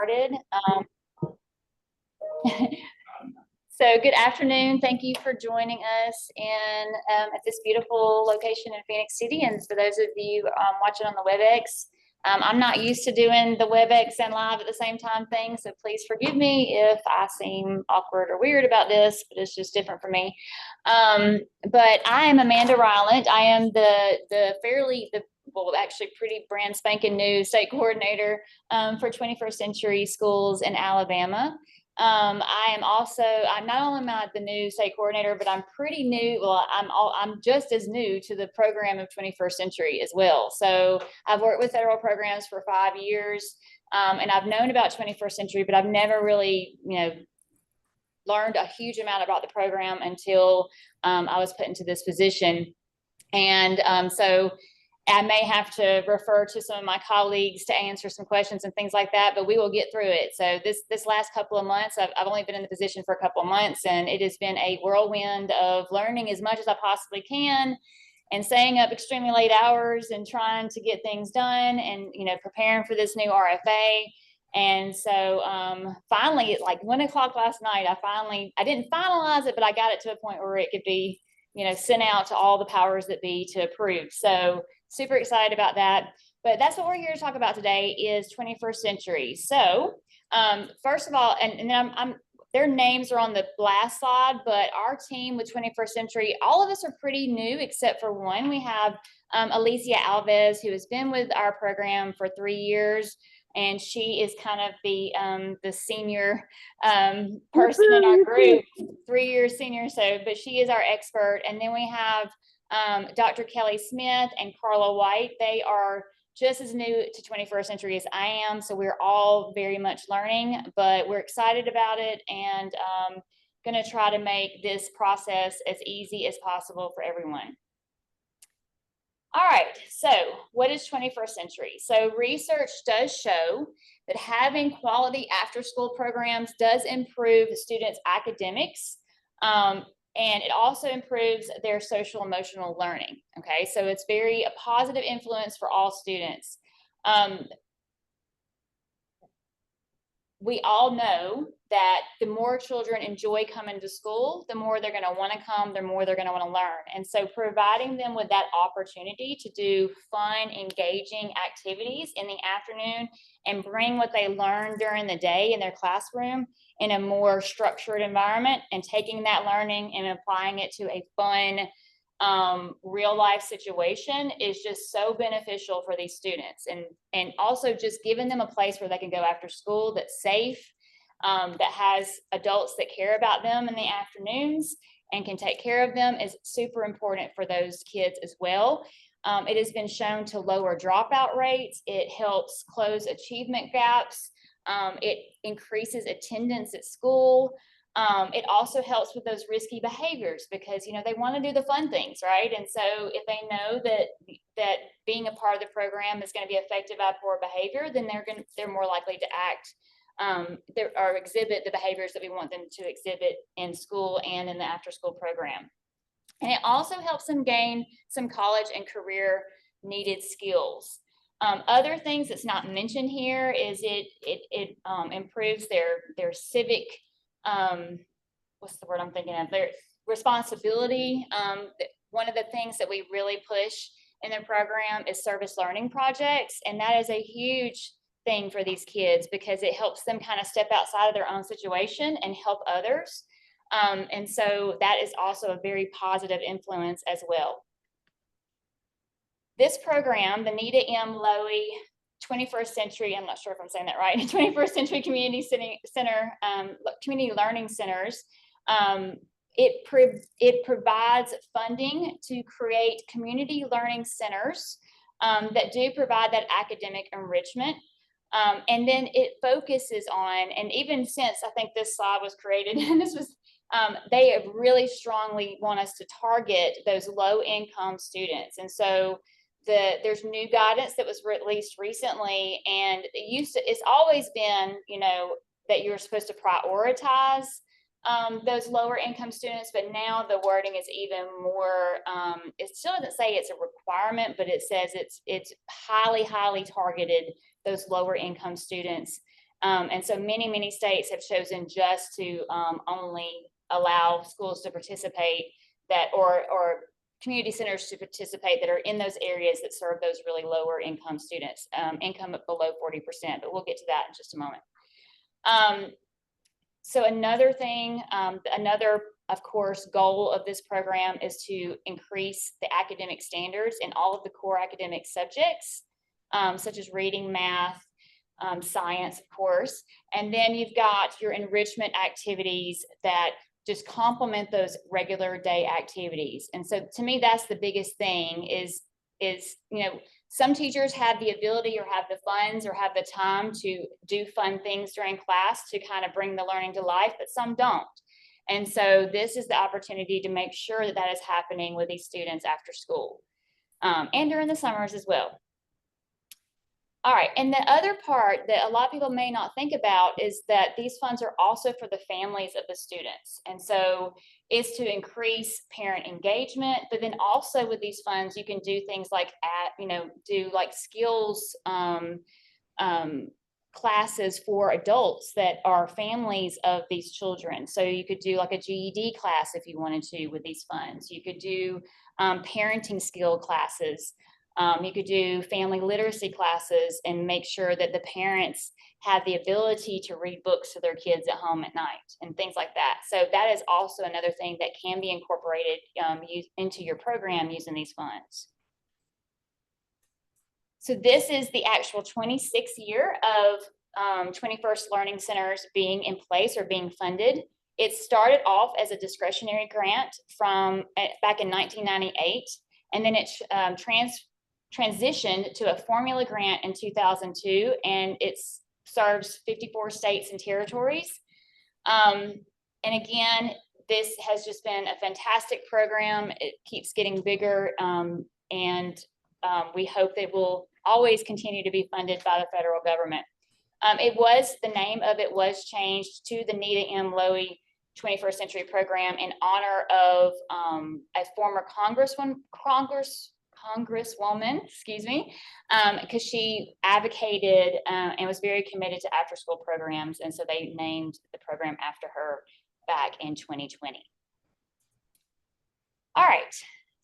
started. So good afternoon. Thank you for joining us at this beautiful location in Phoenix City. And for those of you watching on the WebEx, I'm not used to doing the WebEx and live at the same time thing, so please forgive me if I seem awkward or weird about this, but it's just different for me. But I am Amanda Ryland. I am well, actually pretty brand spanking new state coordinator for 21st Century Schools in Alabama. I'm not only the new state coordinator, but I'm pretty new. Well, I'm just as new to the program of 21st Century as well. So I've worked with federal programs for 5 years, and I've known about 21st Century, but I've never really, learned a huge amount about the program until I was put into this position. And so I may have to refer to some of my colleagues to answer some questions and things like that, but we will get through it. So this last couple of months, I've only been in the position for a couple of months, and it has been a whirlwind of learning as much as I possibly can and staying up extremely late hours and trying to get things done and, preparing for this new RFA. And so finally, at like 1 o'clock last night, I didn't finalize it, but I got it to a point where it could be, sent out to all the powers that be to approve. So super excited about that. But that's what we're here to talk about today is 21st Century. So first of all, and then their names are on the last slide, but our team with 21st Century, all of us are pretty new except for one. We have Alicia Alves, who has been with our program for 3 years. And she is kind of the senior person in our group, 3 years senior. But she is our expert. And then we have Dr. Kelly Smith and Carla White. They are just as new to 21st Century as I am. So we're all very much learning, but we're excited about it and going to try to make this process as easy as possible for everyone. All right, so what is 21st Century? So research does show that having quality after-school programs does improve the students' academics, and it also improves their social emotional learning, okay? So it's a positive influence for all students. We all know that the more children enjoy coming to school, the more they're going to want to come, the more they're going to want to learn. And so providing them with that opportunity to do fun, engaging activities in the afternoon and bring what they learn during the day in their classroom in a more structured environment and taking that learning and applying it to a fun, real life situation is just so beneficial for these students. And also just giving them a place where they can go after school that's safe, that has adults that care about them in the afternoons and can take care of them is super important for those kids as well. It has been shown to lower dropout rates. It helps close achievement gaps. It increases attendance at school. It also helps with those risky behaviors because, they want to do the fun things, right? And so if they know that being a part of the program is going to be effective at poor behavior, then they're more likely to act or exhibit the behaviors that we want them to exhibit in school and in the after-school program. And it also helps them gain some college and career needed skills. Other things that's not mentioned here is it improves their civic, what's the word I'm thinking of? Their responsibility. One of the things that we really push in the program is service learning projects. And that is a huge thing for these kids because it helps them kind of step outside of their own situation and help others. And so that is also a very positive influence as well. This program, the Nita M. Lowy 21st Century, I'm not sure if I'm saying that right, 21st Century Community Center, Community Learning Centers, it provides funding to create community learning centers that do provide that academic enrichment. And then it focuses on, and even since I think this slide was created, and this was, they have really strongly want us to target those low-income students. And so there's new guidance that was released recently, and it's always been, that you're supposed to prioritize those lower income students, but now the wording is even more, it still doesn't say it's a requirement, but it says it's highly targeted those lower income students. And so many states have chosen just to only allow schools to participate that, or community centers to participate that are in those areas that serve those really lower income students, income below 40%, but we'll get to that in just a moment. So another thing, another, of course, goal of this program is to increase the academic standards in all of the core academic subjects, such as reading, math, science, of course. And then you've got your enrichment activities that just complement those regular day activities. And so to me, that's the biggest thing is, you know, some teachers have the ability or have the funds or have the time to do fun things during class to kind of bring the learning to life, but some don't. And so this is the opportunity to make sure that that is happening with these students after school, and during the summers as well. All right, and the other part that a lot of people may not think about is that these funds are also for the families of the students. And so it's to increase parent engagement, but then also with these funds, you can do things like, do like skills classes for adults that are families of these children. So you could do like a GED class if you wanted to with these funds. You could do parenting skill classes. You could do family literacy classes and make sure that the parents have the ability to read books to their kids at home at night and things like that. So that is also another thing that can be incorporated into your program using these funds. So this is the actual 26th year of 21st Learning Centers being in place or being funded. It started off as a discretionary grant from back in 1998, and then it transitioned to a formula grant in 2002, and it serves 54 states and territories. And again, this has just been a fantastic program. It keeps getting bigger, and we hope that will always continue to be funded by the federal government. The name of it was changed to the Nita M. Lowy 21st Century Program in honor of a former Congresswoman, excuse me, because she advocated and was very committed to after-school programs, and so they named the program after her back in 2020. All right,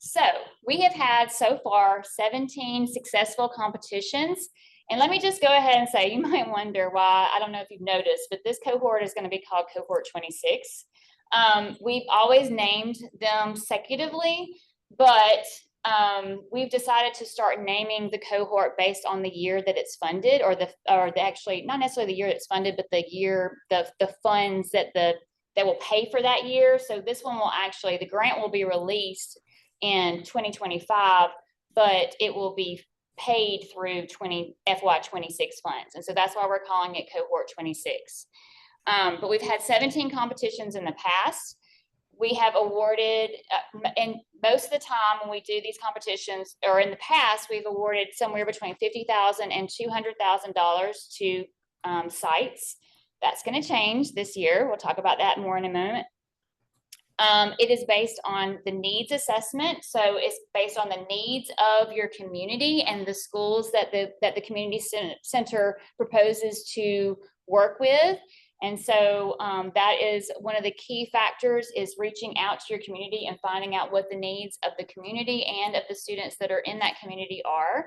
so we have had so far 17 successful competitions, and let me just go ahead and say, you might wonder why, I don't know if you've noticed, but this cohort is going to be called Cohort 26. We've always named them consecutively, but we've decided to start naming the cohort based on the year that it's funded, or actually not necessarily the year it's funded, but the funds that will pay for that year. So this one will actually, the grant will be released in 2025, but it will be paid through FY26 funds. And so that's why we're calling it Cohort 26. But we've had 17 competitions in the past. We have awarded, and most of the time when we do these competitions, or in the past, we've awarded somewhere between $50,000 and $200,000 to sites. That's going to change this year. We'll talk about that more in a moment. It is based on the needs assessment. So it's based on the needs of your community and the schools that the community center proposes to work with. And so that is one of the key factors, is reaching out to your community and finding out what the needs of the community and of the students that are in that community are.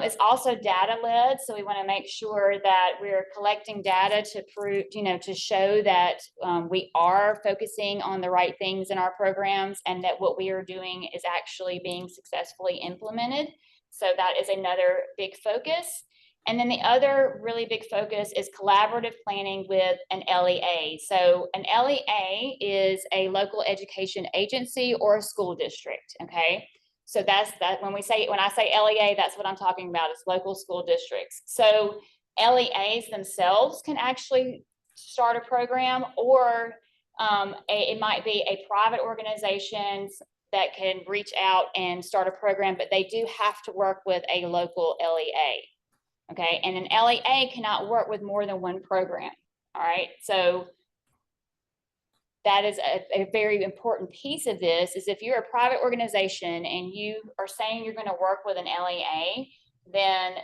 It's also data led. So we want to make sure that we're collecting data to prove, to show that we are focusing on the right things in our programs and that what we are doing is actually being successfully implemented. So that is another big focus. And then the other really big focus is collaborative planning with an LEA. So an LEA is a local education agency or a school district, okay? So that's that. When I say LEA, that's what I'm talking about, is local school districts. So LEAs themselves can actually start a program, or it might be a private organization that can reach out and start a program, but they do have to work with a local LEA. Okay, and an LEA cannot work with more than one program. All right, so that is a very important piece of this, is if you're a private organization and you are saying you're going to work with an LEA, then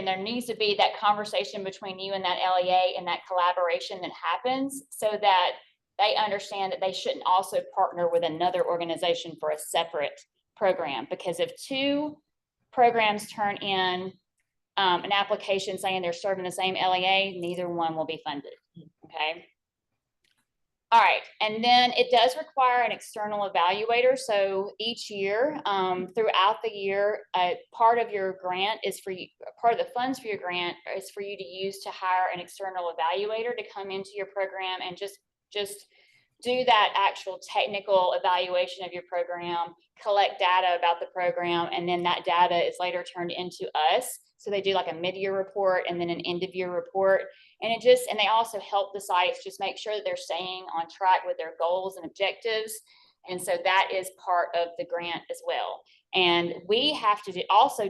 there needs to be that conversation between you and that LEA and that collaboration that happens so that they understand that they shouldn't also partner with another organization for a separate program. Because if two programs turn in an application saying they're serving the same LEA, neither one will be funded, okay? All right, and then it does require an external evaluator. So each year, throughout the year, part of your grant is for you, part of the funds for your grant is for you to use to hire an external evaluator to come into your program and just do that actual technical evaluation of your program, collect data about the program, and then that data is later turned into us. So they do like a mid-year report and then an end-of-year report. And they also help the sites just make sure that they're staying on track with their goals and objectives. And so that is part of the grant as well. And we have to also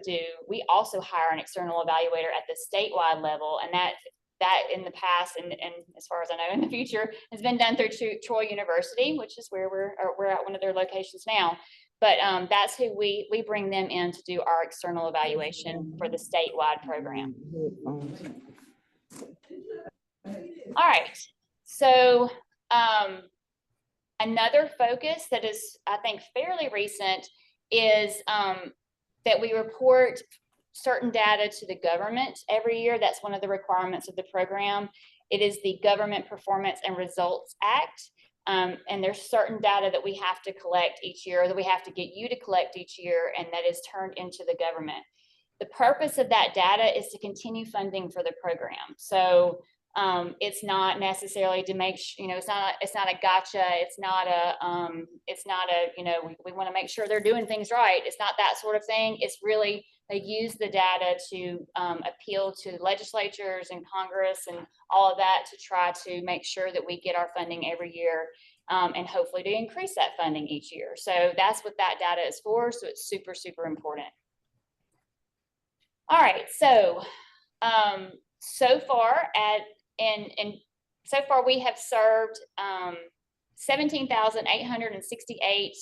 hire an external evaluator at the statewide level. And that in the past, and as far as I know in the future, has been done through Troy University, which is where we're at one of their locations now. But that's who we bring them in to do our external evaluation for the statewide program. All right, so another focus that is, I think, fairly recent is that we report certain data to the government every year. That's one of the requirements of the program. It is the Government Performance and Results Act. And there's certain data that we have to collect each year, that we have to get you to collect each year, and that is turned into the government. The purpose of that data is to continue funding for the program. So it's not necessarily to make, it's not a gotcha. It's not a, we want to make sure they're doing things right. It's not that sort of thing. It's really, they use the data to appeal to legislatures and Congress and all of that to try to make sure that we get our funding every year and hopefully to increase that funding each year. So that's what that data is for. So it's super, super important. All right, so so far we have served 17,868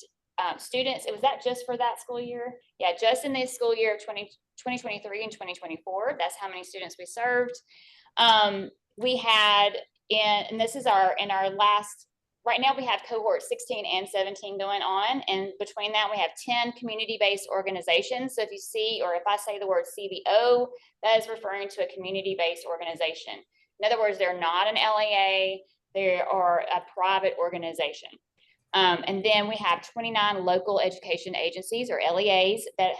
students. Was that just for that school year? Yeah, just in this school year of 2023 and 2024, that's how many students we served. We had, and this is in our last, right now we have cohort 16 and 17 going on, and between that we have 10 community-based organizations. So if you see, or if I say the word CBO, that is referring to a community-based organization. In other words, they're not an LEA, they are a private organization. And then we have 29 local education agencies, or LEAs, that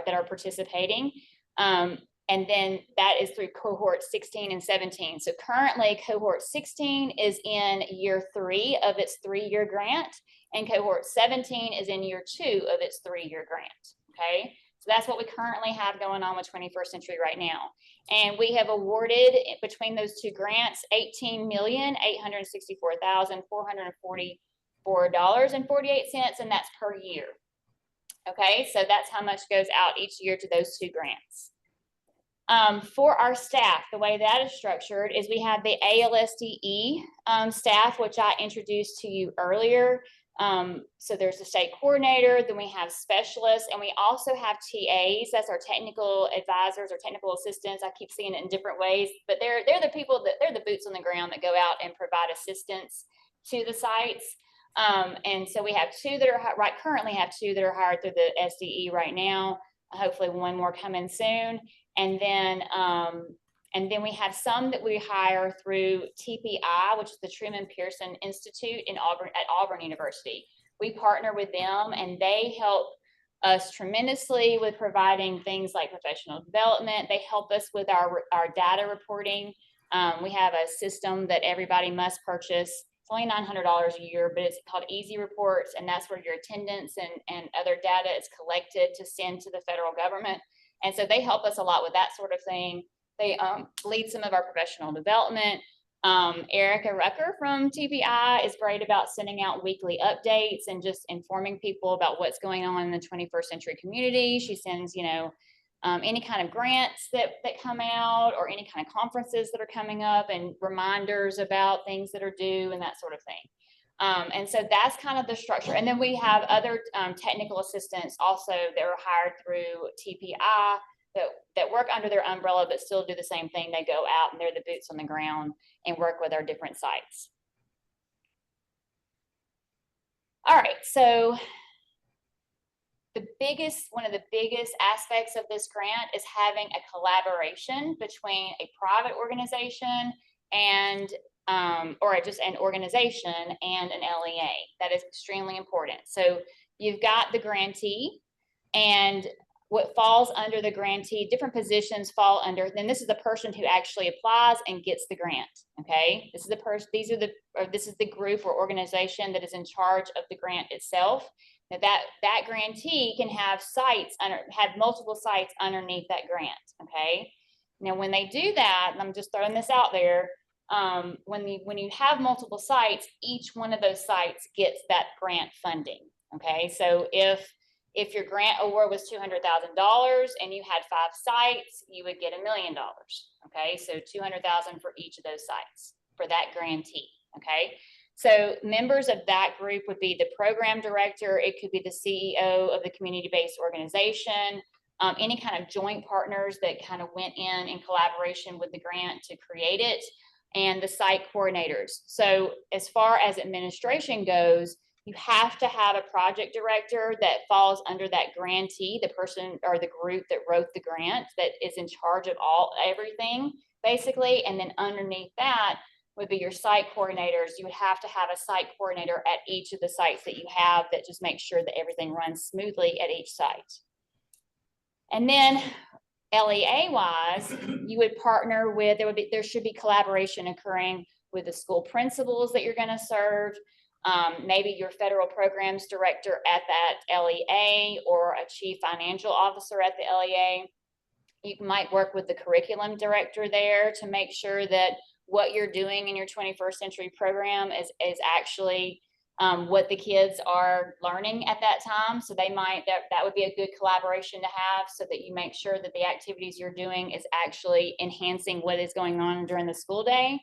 are participating. And then that is through cohort 16 and 17. So currently cohort 16 is in year 3 of its 3-year grant, and cohort 17 is in year 2 of its 3-year grant, okay? So that's what we currently have going on with 21st Century right now. And we have awarded, between those two grants, $18,864,444.48, and that's per year. Okay, so that's how much goes out each year to those two grants. For our staff, the way that is structured is we have the ALSDE staff, which I introduced to you earlier. So there's a state coordinator, then we have specialists, and we also have TAs. That's our technical advisors or technical assistants. I keep seeing it in different ways, but they're the people they're the boots on the ground that go out and provide assistance to the sites. And so we have currently have two that are hired through the SDE right now. Hopefully one more coming soon. And then we have some that we hire through TPI, which is the Truman Pearson Institute at Auburn University. We partner with them, and they help us tremendously with providing things like professional development. They help us with our data reporting. We have a system that everybody must purchase. It's only $900 a year, but it's called Easy Reports, and that's where your attendance and other data is collected to send to the federal government. And so they help us a lot with that sort of thing. They lead some of our professional development. Erica Rucker from TPI is great about sending out weekly updates and just informing people about what's going on in the 21st century community. She sends, any kind of grants that come out, or any kind of conferences that are coming up, and reminders about things that are due and that sort of thing. And so that's kind of the structure. And then we have other technical assistants also that are hired through TPI. that work under their umbrella, but still do the same thing. They go out and they're the boots on the ground and work with our different sites. All right, so one of the biggest aspects of this grant is having a collaboration between a private organization and or just an organization and an LEA. That is extremely important. So you've got the grantee, and what falls under the grantee, different positions fall under, then this is the person who actually applies and gets the grant. Okay, this is the person, this is the group or organization that is in charge of the grant itself. Now that grantee can have multiple sites underneath that grant. Okay, now when they do that, and I'm just throwing this out there, when you have multiple sites, each one of those sites gets that grant funding. Okay, so if your grant award was $200,000 and you had 5 sites, you would get $1 million. Okay, so $200,000 for each of those sites for that grantee. Okay, so members of that group would be the program director. It could be the CEO of the community-based organization, any kind of joint partners that kind of went in collaboration with the grant to create it, and the site coordinators. So as far as administration goes, you have to have a project director that falls under that grantee, the person or the group that wrote the grant, that is in charge of everything, basically. And then underneath that would be your site coordinators. You would have to have a site coordinator at each of the sites that you have that just makes sure that everything runs smoothly at each site. And then LEA-wise, you would partner with, there should be collaboration occurring with the school principals that you're going to serve, maybe your federal programs director at that LEA, or a chief financial officer at the LEA. You might work with the curriculum director there to make sure that what you're doing in your 21st century program is actually what the kids are learning at that time. So that would be a good collaboration to have, so that you make sure that the activities you're doing is actually enhancing what is going on during the school day.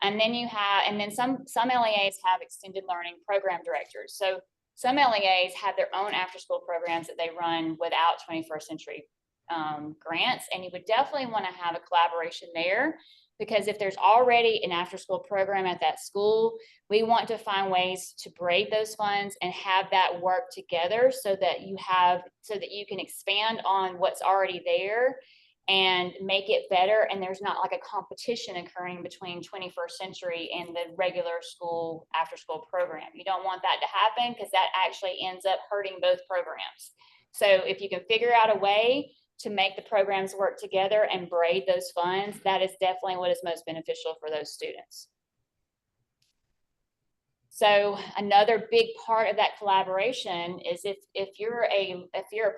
And then some LEAs have extended learning program directors. So some LEAs have their own after school programs that they run without 21st century grants. And you would definitely want to have a collaboration there, because if there's already an after school program at that school, we want to find ways to braid those funds and have that work together so that you can expand on what's already there and make it better. And there's not like a competition occurring between 21st century and the regular school after school program. You don't want that to happen, because that actually ends up hurting both programs. So if you can figure out a way to make the programs work together and braid those funds, that is definitely what is most beneficial for those students. So another big part of that collaboration is if you're a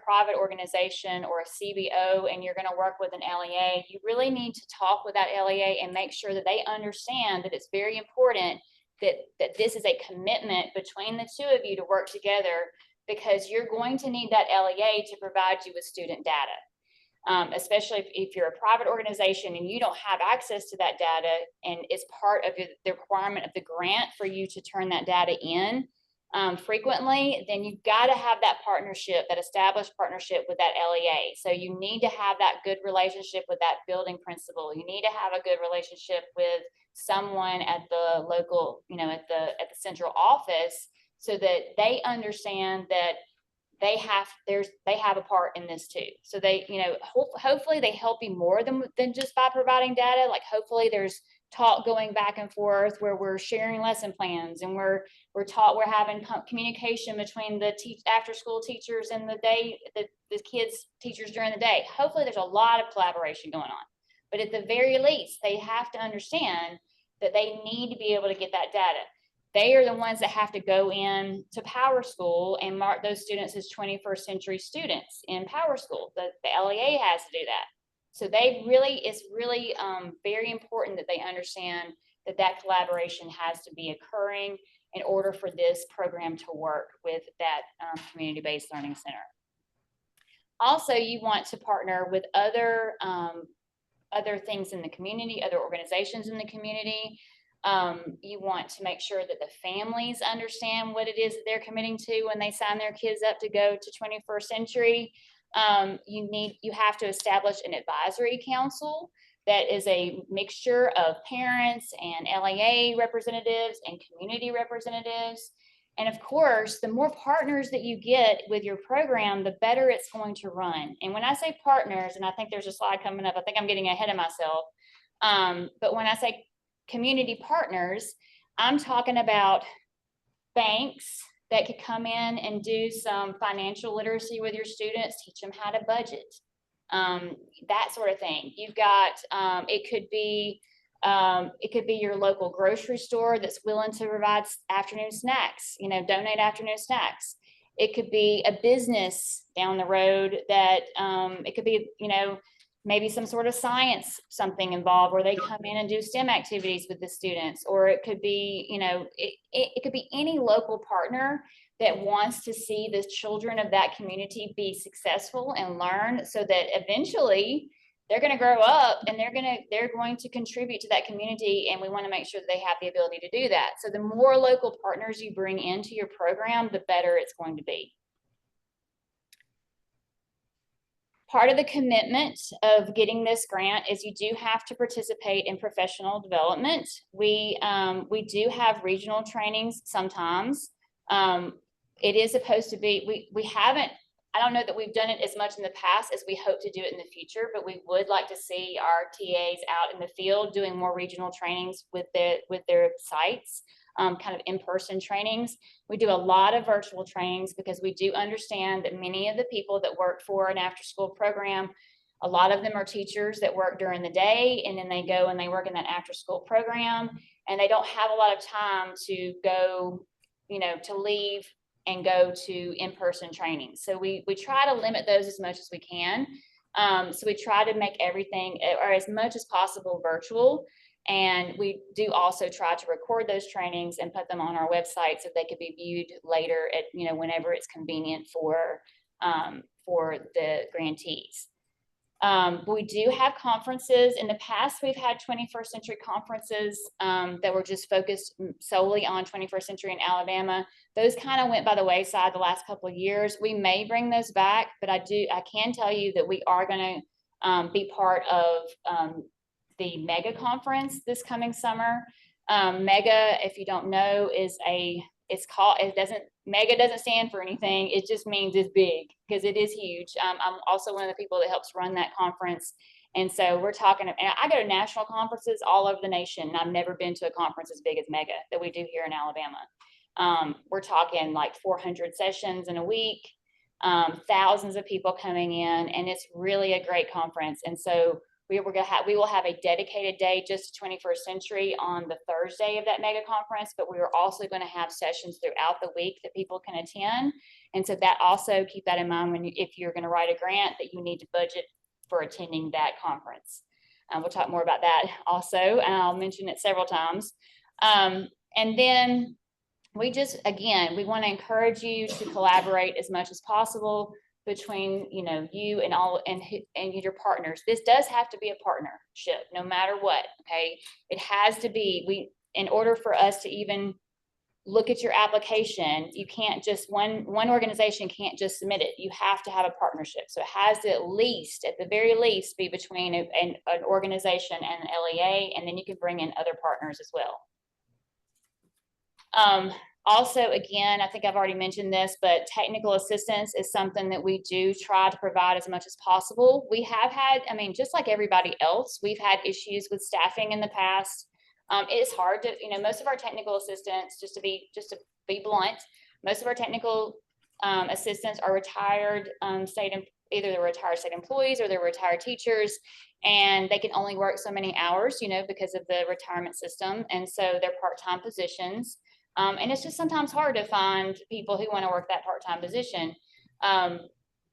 private organization or a CBO and you're going to work with an LEA, you really need to talk with that LEA and make sure that they understand that it's very important that this is a commitment between the two of you to work together, because you're going to need that LEA to provide you with student data. Especially if you're a private organization and you don't have access to that data, and it's part of the requirement of the grant for you to turn that data in frequently, then you've got to have that partnership, that established partnership with that LEA. So you need to have that good relationship with that building principal. You need to have a good relationship with someone at the local, at the central office, so that they understand that they have a part in this too. So they, hopefully they help you more than just by providing data. Like, hopefully there's talk going back and forth where we're sharing lesson plans, and we're having communication between the after school teachers and the kids teachers during the day. Hopefully there's a lot of collaboration going on, but at the very least, they have to understand that they need to be able to get that data. They are the ones that have to go in to Power School and mark those students as 21st century students in Power School. The LEA has to do that. So it's really very important that they understand that collaboration has to be occurring in order for this program to work with that community-based learning center. Also, you want to partner with other things in the community, other organizations in the community. You want to make sure that the families understand what it is that they're committing to when they sign their kids up to go to 21st century. You have to establish an advisory council that is a mixture of parents and LAA representatives and community representatives. And of course, the more partners that you get with your program, the better it's going to run. And when I say partners, and I think there's a slide coming up, I think I'm getting ahead of myself. But when I say community partners, I'm talking about banks that could come in and do some financial literacy with your students, teach them how to budget, that sort of thing. You've got, it could be your local grocery store that's willing to provide afternoon snacks, donate afternoon snacks. It could be a business down the road that, it could be, maybe some sort of science something involved where they come in and do STEM activities with the students, or it could be, it could be any local partner that wants to see the children of that community be successful and learn, so that eventually they're going to grow up and they're going to contribute to that community, and we want to make sure that they have the ability to do that. So the more local partners you bring into your program, the better it's going to be. Part of the commitment of getting this grant is you do have to participate in professional development. We do have regional trainings sometimes. It is supposed to be, we haven't, I don't know that we've done it as much in the past as we hope to do it in the future, but we would like to see our TAs out in the field doing more regional trainings with their sites. Kind of in-person trainings. We do a lot of virtual trainings because we do understand that many of the people that work for an after-school program, a lot of them are teachers that work during the day, and then they go and they work in that after-school program, and they don't have a lot of time to go, to leave and go to in-person training. So we try to limit those as much as we can. So we try to make everything, or as much as possible, virtual. And we do also try to record those trainings and put them on our website so they could be viewed later at, whenever it's convenient for the grantees. We do have conferences. In the past, we've had 21st century conferences that were just focused solely on 21st century in Alabama. Those kind of went by the wayside the last couple of years. We may bring those back, but I can tell you that we are going to be part of the mega conference this coming summer. Mega, if you don't know, mega doesn't stand for anything. It just means it's big, because it is huge. I'm also one of the people that helps run that conference. And so we're talking, and I go to national conferences all over the nation, and I've never been to a conference as big as Mega that we do here in Alabama. We're talking like 400 sessions in a week, thousands of people coming in, and it's really a great conference. And so we will have a dedicated day just to 21st century on the Thursday of that mega conference, but we are also going to have sessions throughout the week that people can attend. And so that also, keep that in mind if you're going to write a grant, that you need to budget for attending that conference. We'll talk more about that also, and I'll mention it several times. And then we we want to encourage you to collaborate as much as possible between you and your partners. This does have to be a partnership, no matter what. Okay, it has to be. In order for us to even look at your application, you can't just one organization can't just submit it. You have to have a partnership. So it has to at the very least, be between an organization and an LEA, and then you can bring in other partners as well. Also, again, I think I've already mentioned this, but technical assistance is something that we do try to provide as much as possible. We have had, just like everybody else, we've had issues with staffing in the past. It's hard to, most of our technical assistants, just to be blunt, most of our technical assistants are retired either they're retired state employees or they're retired teachers, and they can only work so many hours, because of the retirement system. And so they're part-time positions. And it's just sometimes hard to find people who want to work that part-time position.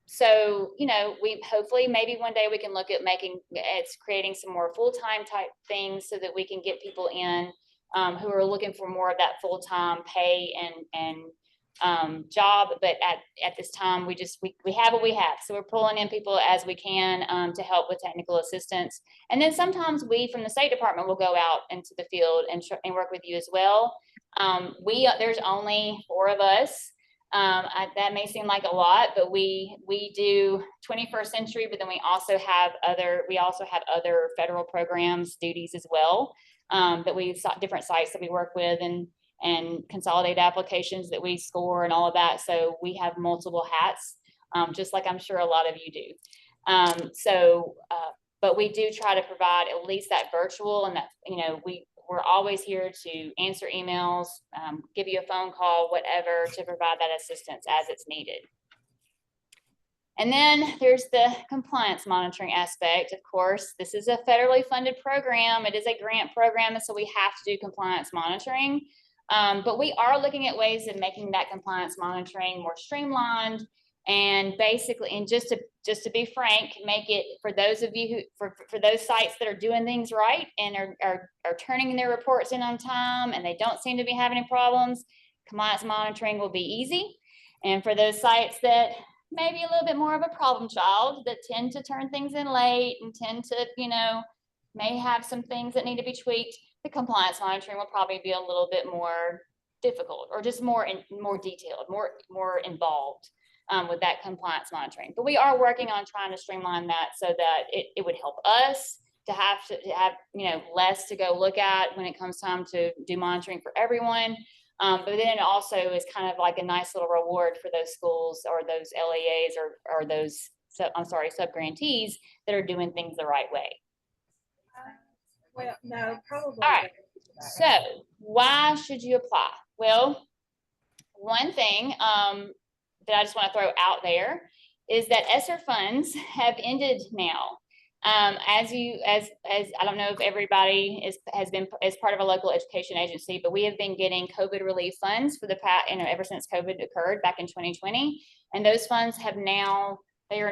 So, we hopefully maybe one day we can look at creating some more full-time type things so that we can get people in who are looking for more of that full-time pay and job. But at this time, we have what we have. So we're pulling in people as we can to help with technical assistance. And then sometimes we from the State Department will go out into the field and work with you as well. There's only 4 of us. That may seem like a lot, but we do 21st century, but then we also have other federal programs, duties as well, that we saw different sites that we work with, and consolidate applications that we score and all of that. So we have multiple hats, just like I'm sure a lot of you do. But we do try to provide at least that virtual, and that, we're always here to answer emails, give you a phone call, whatever, to provide that assistance as it's needed. And then there's the compliance monitoring aspect. Of course, this is a federally funded program. It is a grant program, and so we have to do compliance monitoring. But we are looking at ways of making that compliance monitoring more streamlined, and basically, and just to be frank, make it, for those of you for those sites that are doing things right and are turning their reports in on time, and they don't seem to be having any problems, compliance monitoring will be easy. And for those sites that maybe a little bit more of a problem child, that tend to turn things in late and tend to, may have some things that need to be tweaked, the compliance monitoring will probably be a little bit more difficult, or just more detailed, more involved with that compliance monitoring. But we are working on trying to streamline that so that it would help us to have less to go look at when it comes time to do monitoring for everyone. But then it also is kind of like a nice little reward for those schools or those LEAs or those, sub-grantees that are doing things the right way. Well, no, probably. All right. So why should you apply? Well, one thing that I just want to throw out there is that ESSER funds have ended now. As I don't know if everybody has been as part of a local education agency, but we have been getting COVID relief funds for the past, ever since COVID occurred back in 2020, and those funds are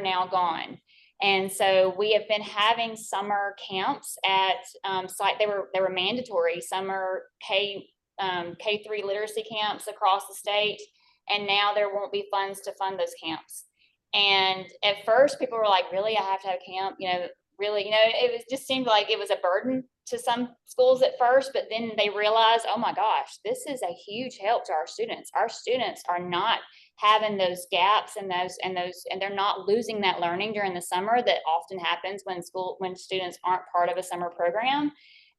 now gone. And so we have been having summer camps at site. They were mandatory summer K3 literacy camps across the state, and now there won't be funds to fund those camps. And at first, people were like, "Really, I have to have camp?" It just seemed like it was a burden to some schools at first, but then they realized, oh my gosh, this is a huge help to our students. Our students are not having those gaps and they're not losing that learning during the summer that often happens when students aren't part of a summer program.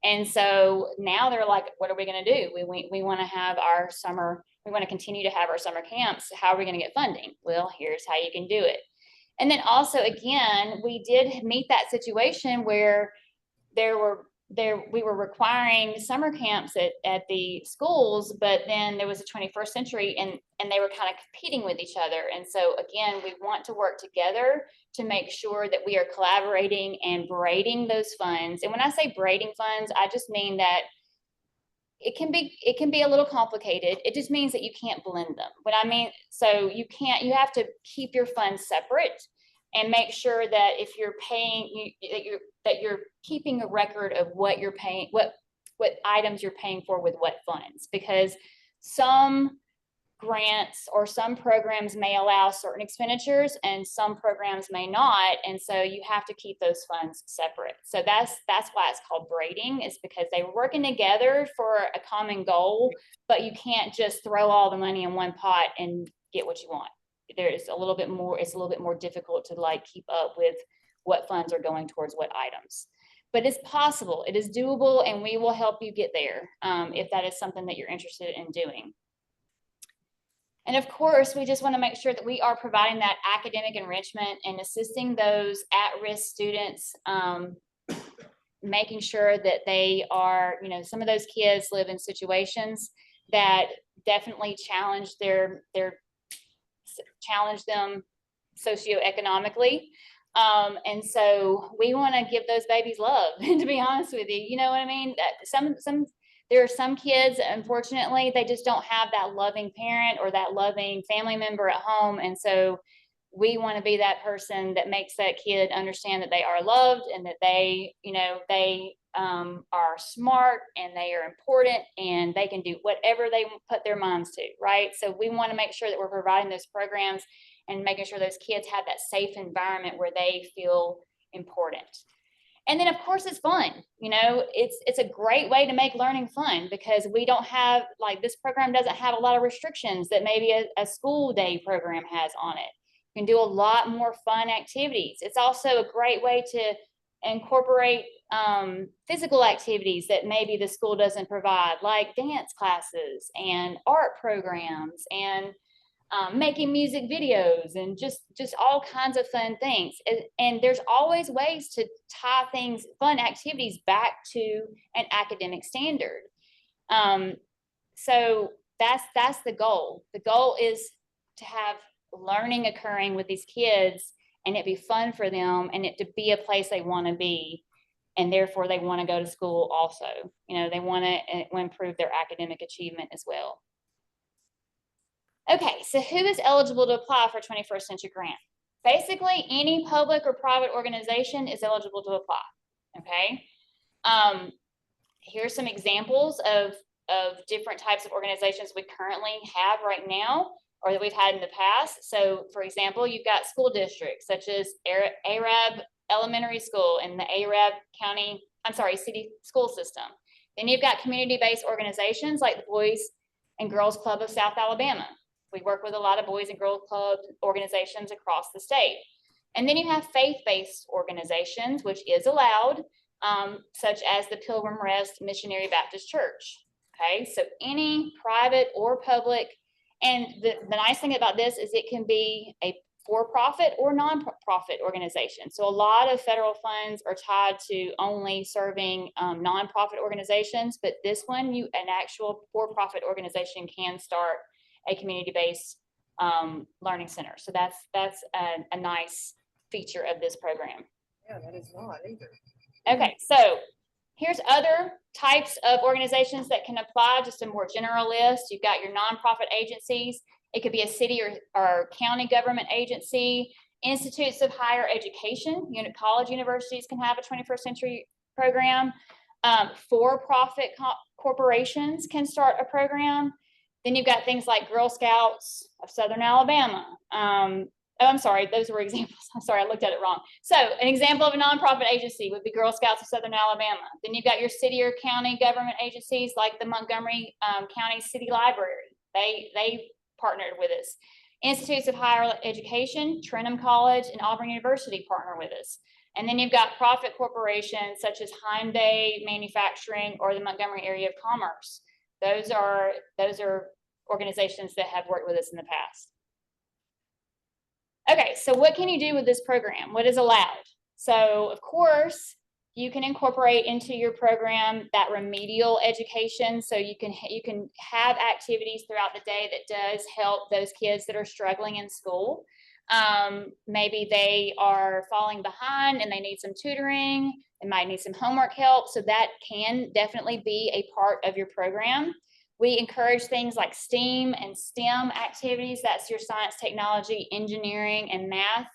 And so now they're like, what are we going to do? We want to have our summer, we want to continue to have our summer camps. How are we going to get funding? Well, here's how you can do it. And then also, again, we did meet that situation where we were requiring summer camps at the schools, but then there was a 21st century and they were kind of competing with each other. And so again, we want to work together to make sure that we are collaborating and braiding those funds. And when I say braiding funds, I just mean that it can be a little complicated. It just means that you can't blend them. But I mean, so you have to keep your funds separate and make sure that if you're paying, that you're keeping a record of what you're paying, what items you're paying for with what funds, because some grants or some programs may allow certain expenditures and some programs may not, and so you have to keep those funds separate. So that's why it's called braiding, is because they were working together for a common goal, but you can't just throw all the money in one pot and get what you want. It's a little bit more difficult to like keep up with what funds are going towards what items. But it's possible, it is doable, and we will help you get there if that is something that you're interested in doing. And of course, we just want to make sure that we are providing that academic enrichment and assisting those at-risk students, making sure that they are, some of those kids live in situations that definitely challenge them socioeconomically. And so we want to give those babies love, to be honest with you. You know what I mean? There are some kids, unfortunately, they just don't have that loving parent or that loving family member at home. And so we want to be that person that makes that kid understand that they are loved and that they are smart and they are important and they can do whatever they put their minds to, right? So we want to make sure that we're providing those programs and making sure those kids have that safe environment where they feel important. And then of course it's fun. You know, it's a great way to make learning fun because we don't have, like, this program doesn't have a lot of restrictions that maybe a school day program has on it. You can do a lot more fun activities. It's also a great way to incorporate physical activities that maybe the school doesn't provide, like dance classes and art programs and making music videos and just all kinds of fun things. And there's always ways to tie things, fun activities, back to an academic standard. So that's the goal. The goal is to have learning occurring with these kids and it be fun for them and it to be a place they want to be. And therefore they want to go to school also. You know, they want to improve their academic achievement as well. Okay, so who is eligible to apply for 21st Century Grant? Basically, any public or private organization is eligible to apply, okay? Here's some examples of different types of organizations we currently have right now or that we've had in the past. So, for example, you've got school districts such as Arab Elementary School in the Arab County, city school system. Then you've got community-based organizations like the Boys and Girls Club of South Alabama. We work with a lot of Boys and Girls Club organizations across the state. And then you have faith-based organizations, which is allowed, such as the Pilgrim Rest Missionary Baptist Church. Okay, so any private or public, and the nice thing about this is it can be a for-profit or non-profit organization. So a lot of federal funds are tied to only serving non-profit organizations, but this one, an actual for-profit organization can start a community-based learning center. So that's a nice feature of this program. Yeah, that is not either. Okay, so here's other types of organizations that can apply, just a more general list. You've got your nonprofit agencies. It could be a city or county government agency, institutes of higher education. College universities can have a 21st century program. For-profit corporations can start a program. Then you've got things like Girl Scouts of Southern Alabama. I'm sorry, those were examples. I'm sorry, I looked at it wrong. So an example of a nonprofit agency would be Girl Scouts of Southern Alabama. Then you've got your city or county government agencies like the Montgomery County City Library. They partnered with us. Institutes of Higher Education, Trenton College and Auburn University partner with us. And then you've got profit corporations such as Hyundai Manufacturing or the Montgomery Area of Commerce. Those are organizations that have worked with us in the past. Okay, so what can you do with this program? What is allowed? So, of course, you can incorporate into your program that remedial education. So you can have activities throughout the day that does help those kids that are struggling in school. Maybe they are falling behind and they need some tutoring. They might need some homework help. So that can definitely be a part of your program. We encourage things like STEAM and STEM activities. That's your science, technology, engineering, and math.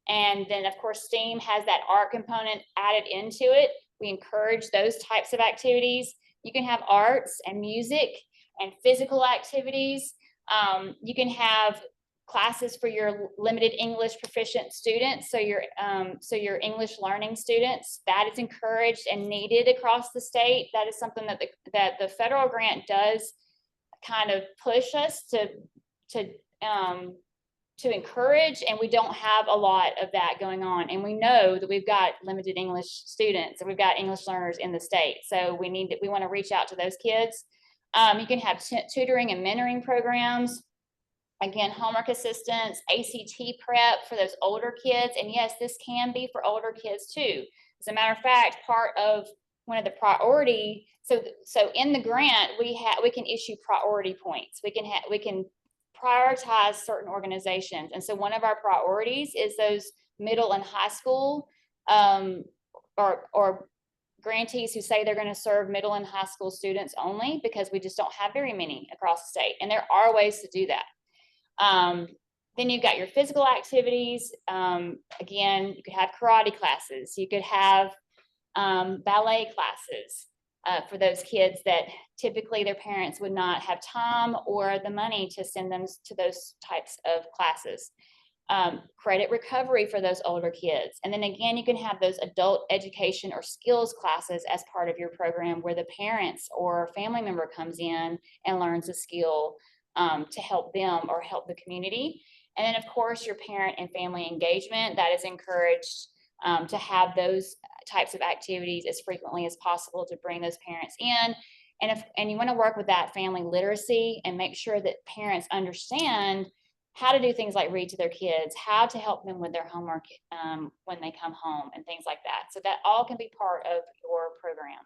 And then, of course, STEAM has that art component added into it. We encourage those types of activities. You can have arts and music and physical activities. You can have classes for your limited English proficient students, so your English learning students. That is encouraged and needed across the state. That is something that the federal grant does kind of push us to encourage, and we don't have a lot of that going on. And we know that we've got limited English students and we've got English learners in the state, so we want to reach out to those kids. You can have tutoring and mentoring programs. Again, homework assistance, ACT prep for those older kids. And yes, this can be for older kids too. As a matter of fact, part of one of the priority, so in the grant, we can issue priority points. We can prioritize certain organizations. And so one of our priorities is those middle and high school or grantees who say they're going to serve middle and high school students only, because we just don't have very many across the state. And there are ways to do that. Then you've got your physical activities. Again, you could have karate classes. You could have ballet classes for those kids that typically their parents would not have time or the money to send them to those types of classes. credit recovery for those older kids. And then again, you can have those adult education or skills classes as part of your program where the parents or family member comes in and learns a skill to help them or help the community. And then of course, your parent and family engagement, that is encouraged to have those types of activities as frequently as possible to bring those parents in. And you want to work with that family literacy and make sure that parents understand how to do things like read to their kids, how to help them with their homework when they come home and things like that. So that all can be part of your program.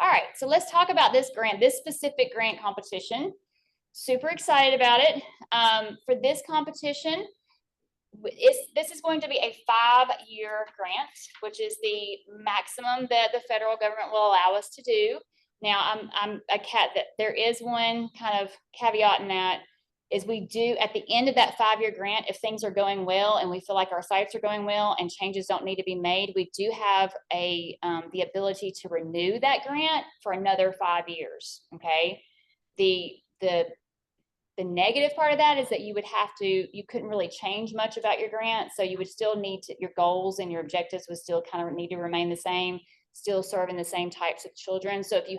All right, so let's talk about this grant, this specific grant competition. Super excited about it. For this competition, this is going to be a 5-year grant, which is the maximum that the federal government will allow us to do. Now, there is one kind of caveat in that is we do at the end of that 5-year grant, if things are going well and we feel like our sites are going well and changes don't need to be made, we do have the ability to renew that grant for another 5 years. Okay, the negative part of that is that you couldn't really change much about your grant. So you would still need to, your goals and your objectives would still kind of need to remain the same, still serving the same types of children. So if you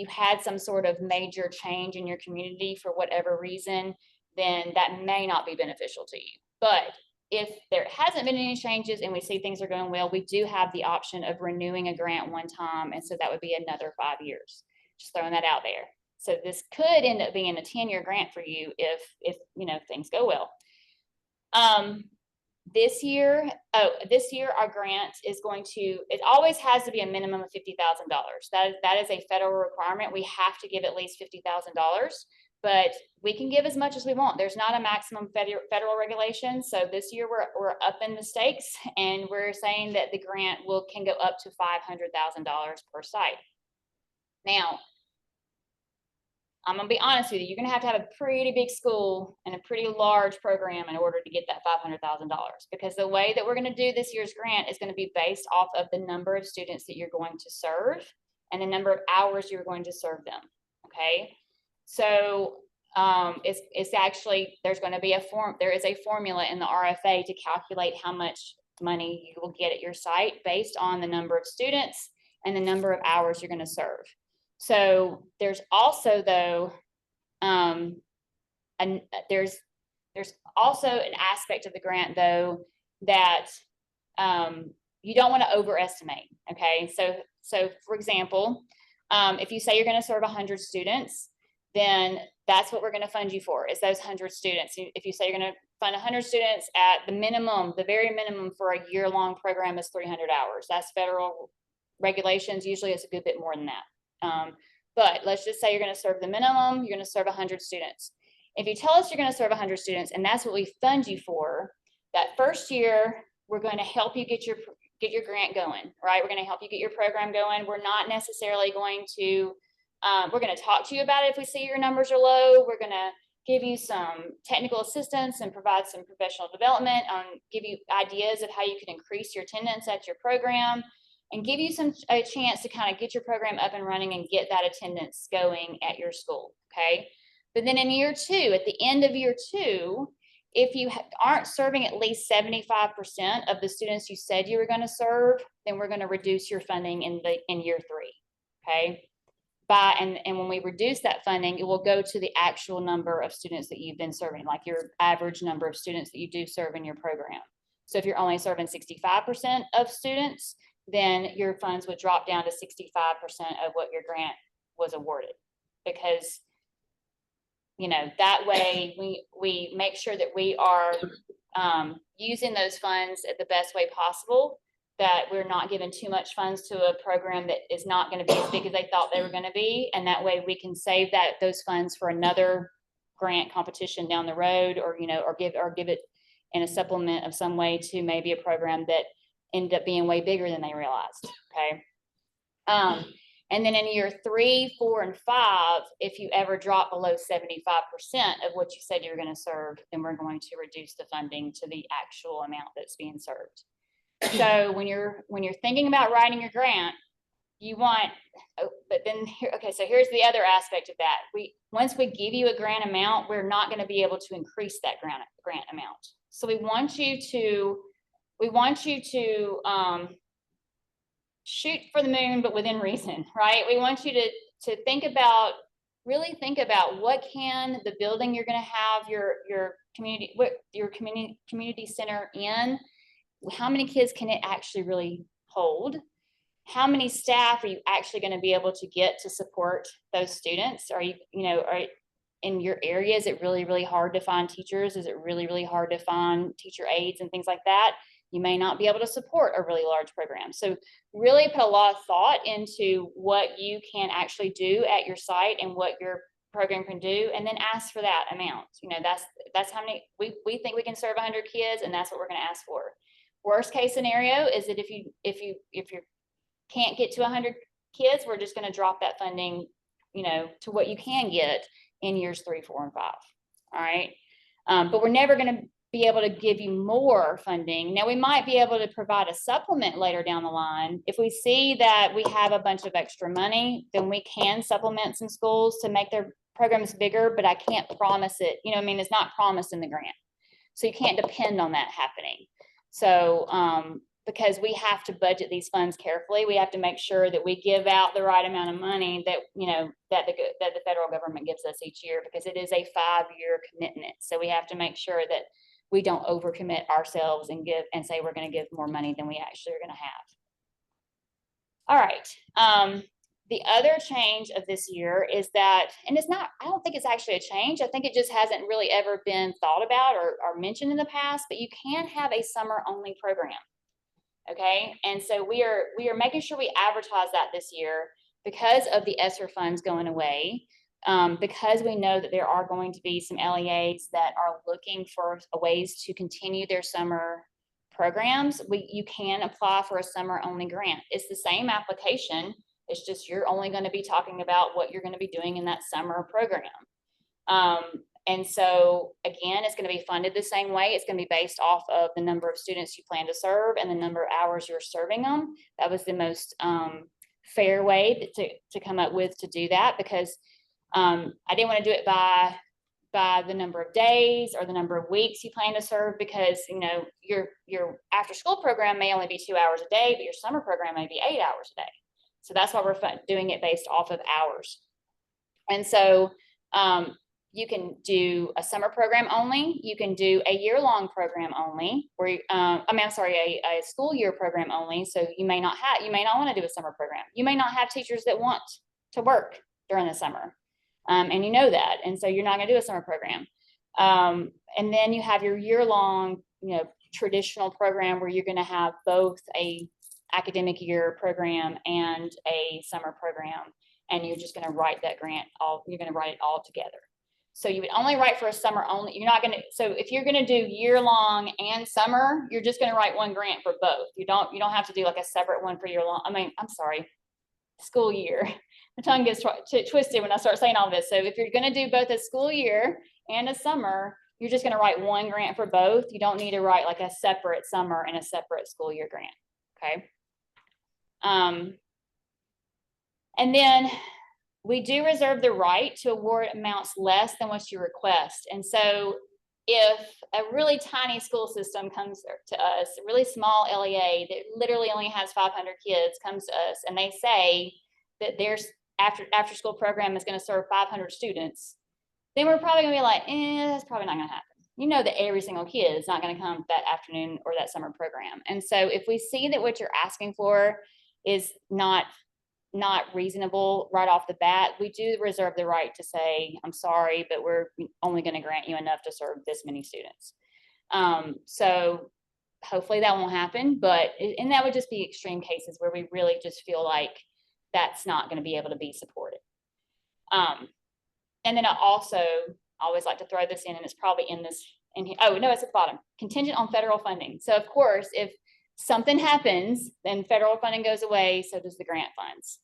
had some sort of major change in your community for whatever reason, then that may not be beneficial to you. But if there hasn't been any changes and we see things are going well, we do have the option of renewing a grant one time. And so that would be another 5 years. Just throwing that out there. So this could end up being a 10-year grant for you if things go well. This year our grant is going to, it always has to be a minimum of $50,000. That is a federal requirement. We have to give at least $50,000, but we can give as much as we want. There's not a maximum federal regulation. So this year we're up in the stakes and we're saying that the grant can go up to $500,000 per site. Now, I'm going to be honest with you, you're going to have a pretty big school and a pretty large program in order to get that $500,000, because the way that we're going to do this year's grant is going to be based off of the number of students that you're going to serve and the number of hours you're going to serve them. Okay. So it's actually, there is a formula in the RFA to calculate how much money you will get at your site based on the number of students and the number of hours you're going to serve. So there's also, though, there's also an aspect of the grant, though, that you don't want to overestimate. Okay, so for example, if you say you're going to serve 100 students, then that's what we're going to fund you for, is those 100 students. If you say you're going to fund 100 students at the minimum, the very minimum for a year-long program is 300 hours. That's federal regulations. Usually it's a good bit more than that. But let's just say you're going to serve the minimum, you're going to serve 100 students. If you tell us you're going to serve 100 students and that's what we fund you for, that first year, we're going to help you get your grant going, right? We're going to help you get your program going. We're not necessarily going to, we're going to talk to you about it if we see your numbers are low. We're going to give you some technical assistance and provide some professional development, give you ideas of how you can increase your attendance at your program, and give you a chance to kind of get your program up and running and get that attendance going at your school, okay? But then in year 2, at the end of year 2, if you aren't serving at least 75% of the students you said you were going to serve, then we're going to reduce your funding in year 3, okay? And when we reduce that funding, it will go to the actual number of students that you've been serving, like your average number of students that you do serve in your program. So if you're only serving 65% of students, then your funds would drop down to 65% of what your grant was awarded, because that way we make sure that we are using those funds at the best way possible, that we're not giving too much funds to a program that is not going to be as big as they thought they were going to be, and that way we can save those funds for another grant competition down the road, or give it in a supplement of some way to maybe a program that ended up being way bigger than they realized. Okay. And then in year 3, 4, and 5, if you ever drop below 75% of what you said you were going to serve, then we're going to reduce the funding to the actual amount that's being served. So when you're thinking about writing your grant, you want, oh, but then here, okay, so here's the other aspect of that. Once we give you a grant amount, we're not going to be able to increase that grant amount. So we want you to shoot for the moon, but within reason, right? We want you to think about, really think about what can the building you're going to have your community center in, how many kids can it actually really hold? How many staff are you actually going to be able to get to support those students? Are in your area, is it really, really hard to find teachers? Is it really, really hard to find teacher aides and things like that? You may not be able to support a really large program. So really put a lot of thought into what you can actually do at your site and what your program can do, and then ask for that amount. That's how many we think we can serve 100 kids, and that's what we're going to ask for. Worst case scenario is that if you can't get to 100 kids, we're just going to drop that funding, to what you can get in years 3, 4, and 5. All right. But we're never going to be able to give you more funding. Now, we might be able to provide a supplement later down the line. If we see that we have a bunch of extra money, then we can supplement some schools to make their programs bigger, but I can't promise it. It's not promised in the grant. So you can't depend on that happening. So, because we have to budget these funds carefully, we have to make sure that we give out the right amount of money that, that the federal government gives us each year, because it is a 5-year commitment. So we have to make sure that we don't overcommit ourselves and say we're going to give more money than we actually are going to have. All right. The other change of this year is that, and I don't think it's actually a change. I think it just hasn't really ever been thought about or mentioned in the past, but you can have a summer only program. Okay. And so we are making sure we advertise that this year because of the ESSER funds going away. Because we know that there are going to be some LEAs that are looking for ways to continue their summer programs, you can apply for a summer only grant. It's the same application. It's just you're only going to be talking about what you're going to be doing in that summer program. And so again, it's going to be funded the same way. It's going to be based off of the number of students you plan to serve and the number of hours you're serving them. That was the most fair way to come up with to do that, because I didn't want to do it by the number of days or the number of weeks you plan to serve, because your after school program may only be 2 hours a day, but your summer program may be 8 hours a day. So that's why we're doing it based off of hours. And so you can do a summer program only. You can do a year-long program only, where a school year program only. So you may not want to do a summer program. You may not have teachers that want to work during the summer. And you know that, and so you're not going to do a summer program. And then you have your year-long, traditional program where you're going to have both a academic year program and a summer program, and you're just going to write that grant you're going to write it all together. So you would only write for a summer only. You're not going to. So if you're going to do year-long and summer, you're just going to write one grant for both. You don't have to do like a separate one for year-long. School year. My tongue gets twisted when I start saying all this. So if you're going to do both a school year and a summer, you're just going to write one grant for both. You don't need to write like a separate summer and a separate school year grant. Okay. And then we do reserve the right to award amounts less than what you request. And so if a really tiny school system comes to us, a really small LEA that literally only has 500 kids comes to us, and they say that their after school program is going to serve 500 students, then we're probably going to be like, that's probably not going to happen. That every single kid is not going to come that afternoon or that summer program. And so if we see that what you're asking for is not reasonable right off the bat, we do reserve the right to say, I'm sorry, but we're only going to grant you enough to serve this many students. So hopefully that won't happen, and that would just be extreme cases where we really just feel like that's not going to be able to be supported. And then I also always like to throw this in, and it's probably in here. Oh, no, it's at the bottom. Contingent on federal funding. So of course, if something happens, then federal funding goes away, so does the grant funds.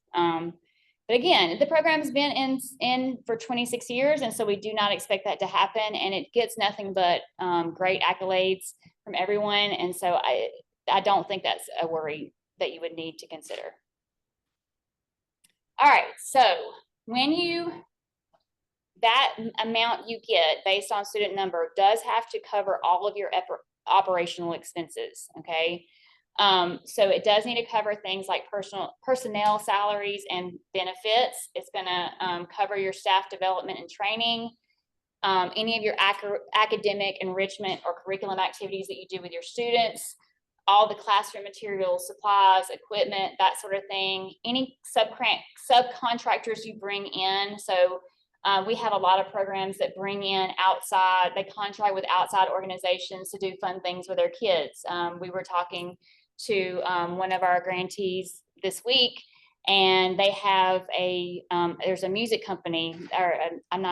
But again, the program has been in for 26 years, and so we do not expect that to happen, and it gets nothing but great accolades from everyone. And so I don't think that's a worry that you would need to consider. All right, so when that amount you get based on student number does have to cover all of your operational expenses, okay? So it does need to cover things like personnel salaries and benefits. It's gonna cover your staff development and training, any of your academic enrichment or curriculum activities that you do with your students, all the classroom materials, supplies, equipment, that sort of thing, any subcontractors you bring in. So we have a lot of programs that bring in outside, they contract with outside organizations to do fun things with their kids. We were talking to one of our grantees this week, and they have there's a music company, or I'm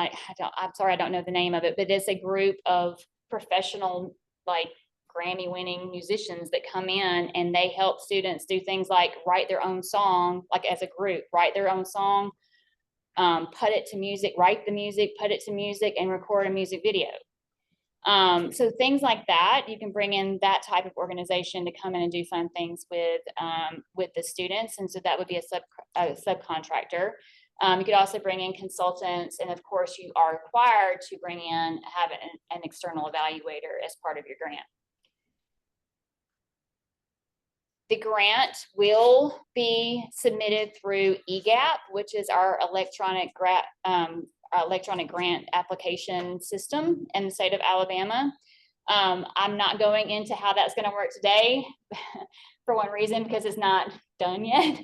sorry, I don't know the name of it, but it's a group of professional, like Grammy winning musicians that come in, and they help students do things like write their own song, like as a group, write their own song, put it to music, write the music, put it to music, and record a music video. So things like that, you can bring in that type of organization to come in and do fun things with the students. And so that would be a subcontractor. You could also bring in consultants. And of course, you are required to have an external evaluator as part of your grant. The grant will be submitted through EGAP, which is our electronic grant application system in the state of Alabama. I'm not going into how that's going to work today for one reason, because it's not done yet.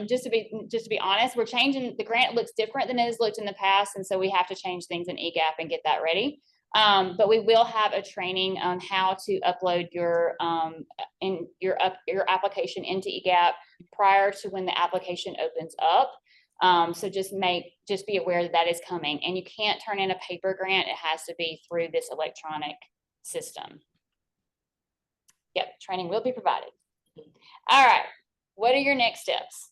Just to be honest, we're changing, the grant looks different than it has looked in the past, and so we have to change things in EGAP and get that ready. But we will have a training on how to upload your application into EGAP prior to when the application opens up. So just be aware that that is coming, and you can't turn in a paper grant. It has to be through this electronic system. Yep, training will be provided. All right, what are your next steps?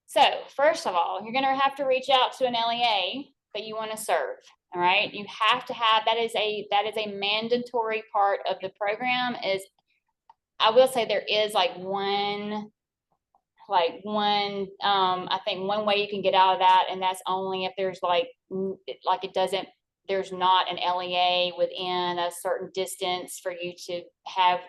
So first of all, you're gonna have to reach out to an LEA that you want to serve. All right, you have to have, that is a mandatory part of the program. I will say there is I think one way you can get out of that, and that's only if there's there's not an LEA within a certain distance for you to have,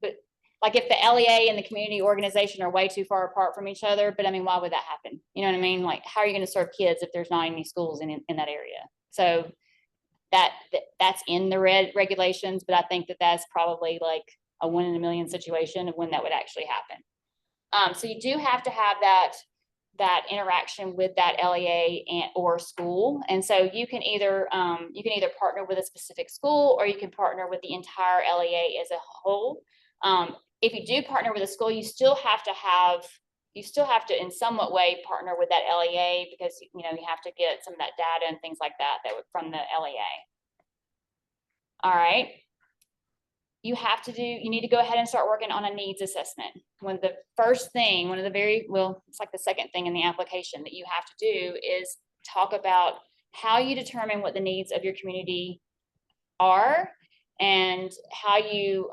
but like if the LEA and the community organization are way too far apart from each other. But I mean, why would that happen? You know what I mean? Like, how are you going to serve kids if there's not any schools in that area? So that's in the regulations, but I think that's probably like a 1 in a million situation of when that would actually happen. So you do have to have that interaction with that LEA or school. And so you can either partner with a specific school, or you can partner with the entire LEA as a whole. If you do partner with a school, you still have to in somewhat way partner with that LEA, because you have to get some of that data and things like that from the LEA. All right. You need to go ahead and start working on a needs assessment. It's like the second thing in the application that you have to do is talk about how you determine what the needs of your community are, and how you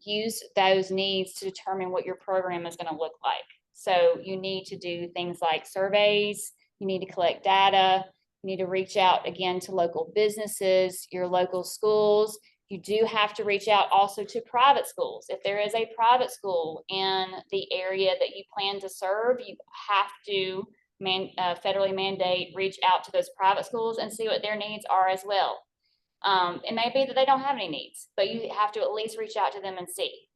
use those needs to determine what your program is going to look like. So you need to do things like surveys, you need to collect data, you need to reach out again to local businesses, your local schools. You do have to reach out also to private schools. If there is a private school in the area that you plan to serve, you have to federally mandate, reach out to those private schools and see what their needs are as well. It may be that they don't have any needs, but you have to at least reach out to them and see.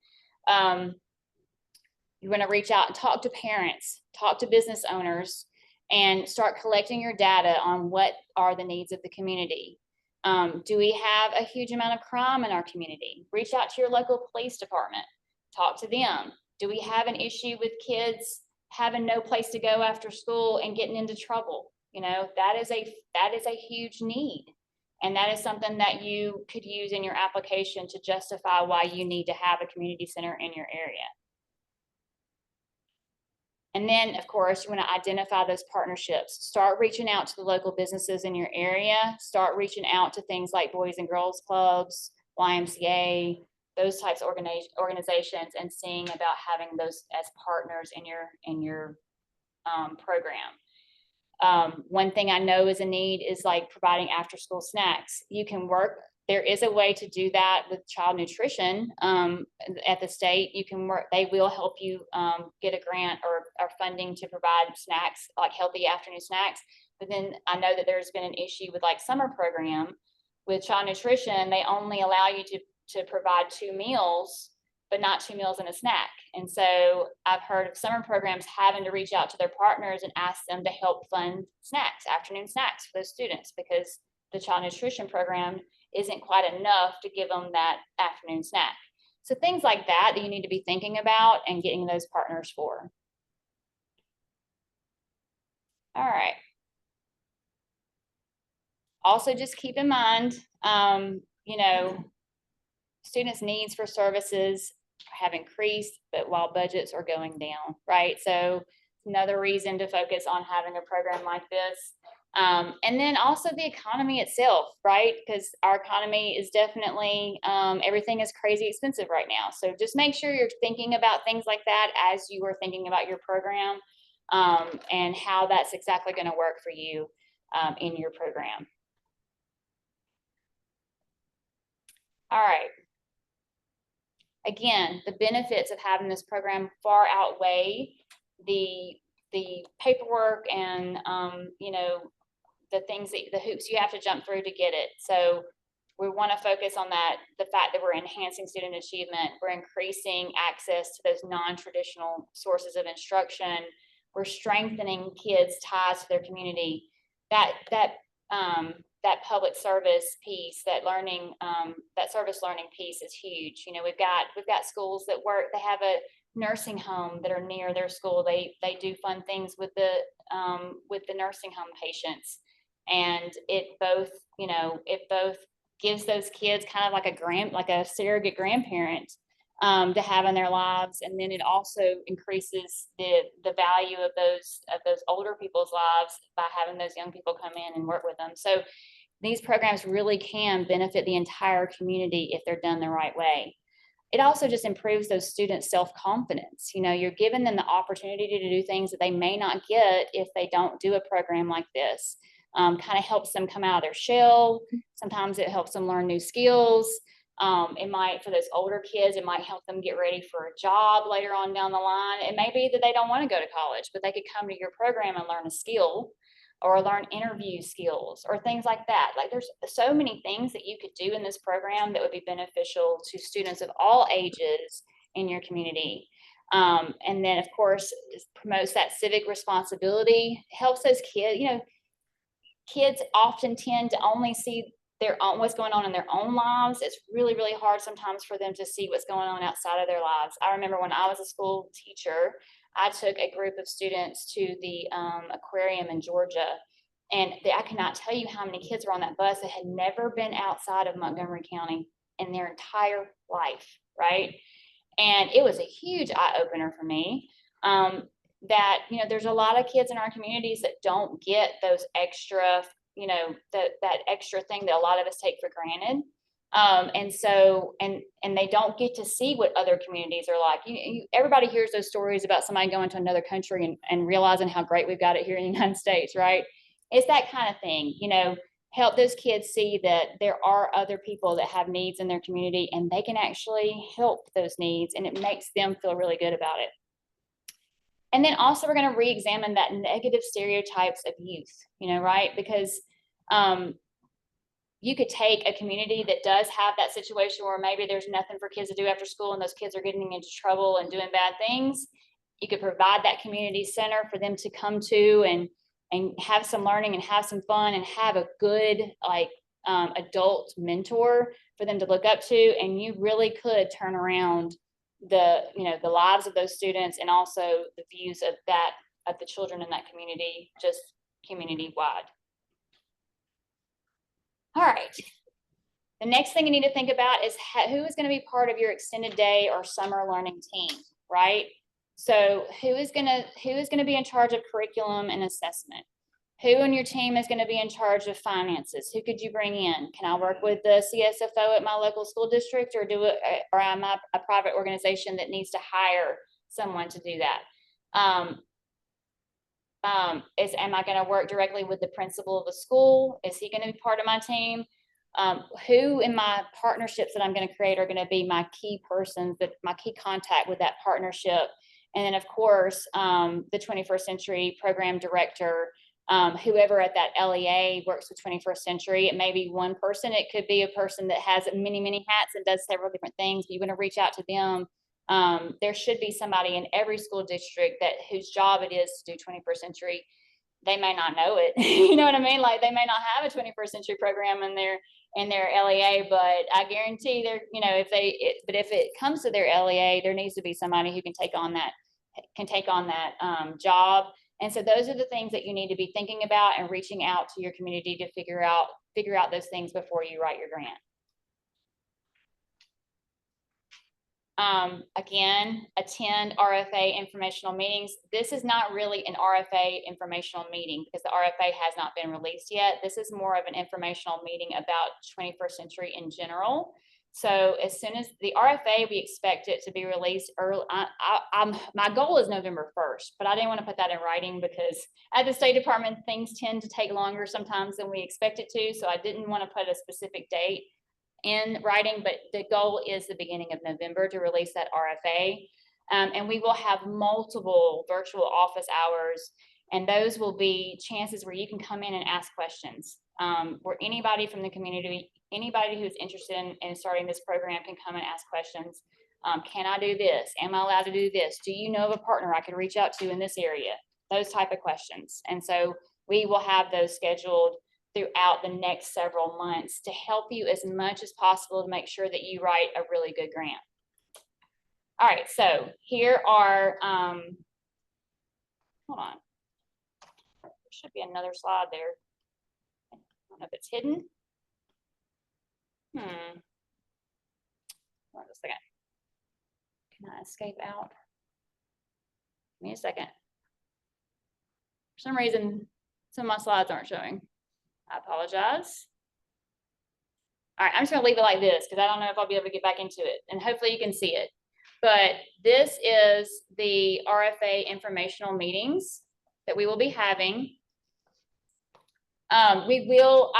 You're going to reach out and talk to parents, talk to business owners, and start collecting your data on what are the needs of the community. Do we have a huge amount of crime in our community? Reach out to your local police department, talk to them. Do we have an issue with kids having no place to go after school and getting into trouble? That is a huge need. And that is something that you could use in your application to justify why you need to have a community center in your area. And then, of course, you want to identify those partnerships. Start reaching out to the local businesses in your area. Start reaching out to things like Boys and Girls Clubs, YMCA, those types of organizations, and seeing about having those as partners in your program. One thing I know is a need is like providing after school snacks. You can work, there is a way to do that with child nutrition at the state. You can work, they will help you get a grant or funding to provide snacks, like healthy afternoon snacks. But then I know that there's been an issue with like summer program with child nutrition. They only allow you to provide 2 meals, but not 2 meals and a snack. And so I've heard of summer programs having to reach out to their partners and ask them to help fund snacks, afternoon snacks for those students, because the child nutrition program isn't quite enough to give them that afternoon snack. So things like that you need to be thinking about and getting those partners for. All right. Also, just keep in mind, you know, students' needs for services have increased, but while budgets are going down, right? So another reason to focus on having a program like this. And then also the economy itself, right? Because our economy is definitely, everything is crazy expensive right now. So just make sure you're thinking about things like that as you are thinking about your program and how that's exactly going to work for you in your program. All right. Again, the benefits of having this program far outweigh the paperwork and you know, the things that the hoops you have to jump through to get it. So we want to focus on that, the fact that we're enhancing student achievement, we're increasing access to those non-traditional sources of instruction, we're strengthening kids' ties to their community. That public service piece, that learning, that service learning piece is huge. You know, we've got schools that work, they have a nursing home that are near their school. They do fun things with the nursing home patients. And it both, you know, it both gives those kids kind of like a surrogate grandparent to have in their lives, and then it also increases the value of those older people's lives by having those young people come in and work with them. So these programs really can benefit the entire community if they're done the right way. It also just improves those students' self-confidence. You know, you're giving them the opportunity to do things that they may not get if they don't do a program like this. Kind of helps them come out of their shell. Sometimes it helps them learn new skills. It might, for those older kids, it might help them get ready for a job later on down the line. It may be that they don't want to go to college, but they could come to your program and learn a skill or learn interview skills or things like that. Like there's so many things that you could do in this program that would be beneficial to students of all ages in your community. And then of course, it promotes that civic responsibility, helps those kids, you know, kids often tend to only see their own, what's going on in their own lives. It's really, really hard sometimes for them to see what's going on outside of their lives. I remember when I was a school teacher, I took a group of students to the aquarium in Georgia, and I cannot tell you how many kids were on that bus that had never been outside of Montgomery County in their entire life, right? And it was a huge eye-opener for me. That, you know, there's a lot of kids in our communities that don't get those extra, you know, that extra thing that a lot of us take for granted. And so, and they don't get to see what other communities are like. Everybody hears those stories about somebody going to another country and realizing how great we've got it here in the United States, right? It's that kind of thing, you know, help those kids see that there are other people that have needs in their community and they can actually help those needs, and it makes them feel really good about it. And then also we're going to re-examine that negative stereotypes of youth, you know, right? Because you could take a community that does have that situation where maybe there's nothing for kids to do after school and those kids are getting into trouble and doing bad things. You could provide that community center for them to come to and have some learning and have some fun and have a good like adult mentor for them to look up to. And you really could turn around the lives of those students and also the views of the children in that community, just community wide. All right. The next thing you need to think about is who is going to be part of your extended day or summer learning team, right? So who is going to be in charge of curriculum and assessment? Who on your team is going to be in charge of finances? Who could you bring in? Can I work with the CSFO at my local school district, or am I a private organization that needs to hire someone to do that? Am I going to work directly with the principal of the school? Is he going to be part of my team? Who in my partnerships that I'm going to create are going to be my key persons, my key contact with that partnership? And then, of course, the 21st Century Program Director, whoever at that LEA works with 21st Century. It may be one person. It could be a person that has many, many hats and does several different things. But you're going to reach out to them. There should be somebody in every school district whose job it is to do 21st Century. They may not know it. You know what I mean? Like, they may not have a 21st Century program in their LEA, but I guarantee they're, you know, but if it comes to their LEA, there needs to be somebody who can take on that job. And so those are the things that you need to be thinking about and reaching out to your community to figure out those things before you write your grant. Again, attend RFA informational meetings. This is not really an RFA informational meeting because the RFA has not been released yet. This is more of an informational meeting about 21st century in general. So as soon as the RFA, we expect it to be released early. My goal is November 1st, but I didn't want to put that in writing because at the State Department, things tend to take longer sometimes than we expect it to. So I didn't want to put a specific date in writing, but the goal is the beginning of November to release that RFA. And we will have multiple virtual office hours, and those will be chances where you can come in and ask questions. Where anybody from the community, anybody who's interested in starting this program can come and ask questions. Can I do this? Am I allowed to do this? Do you know of a partner I could reach out to in this area? Those type of questions. And so we will have those scheduled throughout the next several months to help you as much as possible to make sure that you write a really good grant. All right, so here are, hold on. There should be another slide there. I don't know if it's hidden. Hold on a second. Can I escape out? Give me a second. For some reason, some of my slides aren't showing. I apologize. All right, I'm just gonna leave it like this because I don't know if I'll be able to get back into it, and hopefully you can see it. But this is the RFA informational meetings that we will be having. I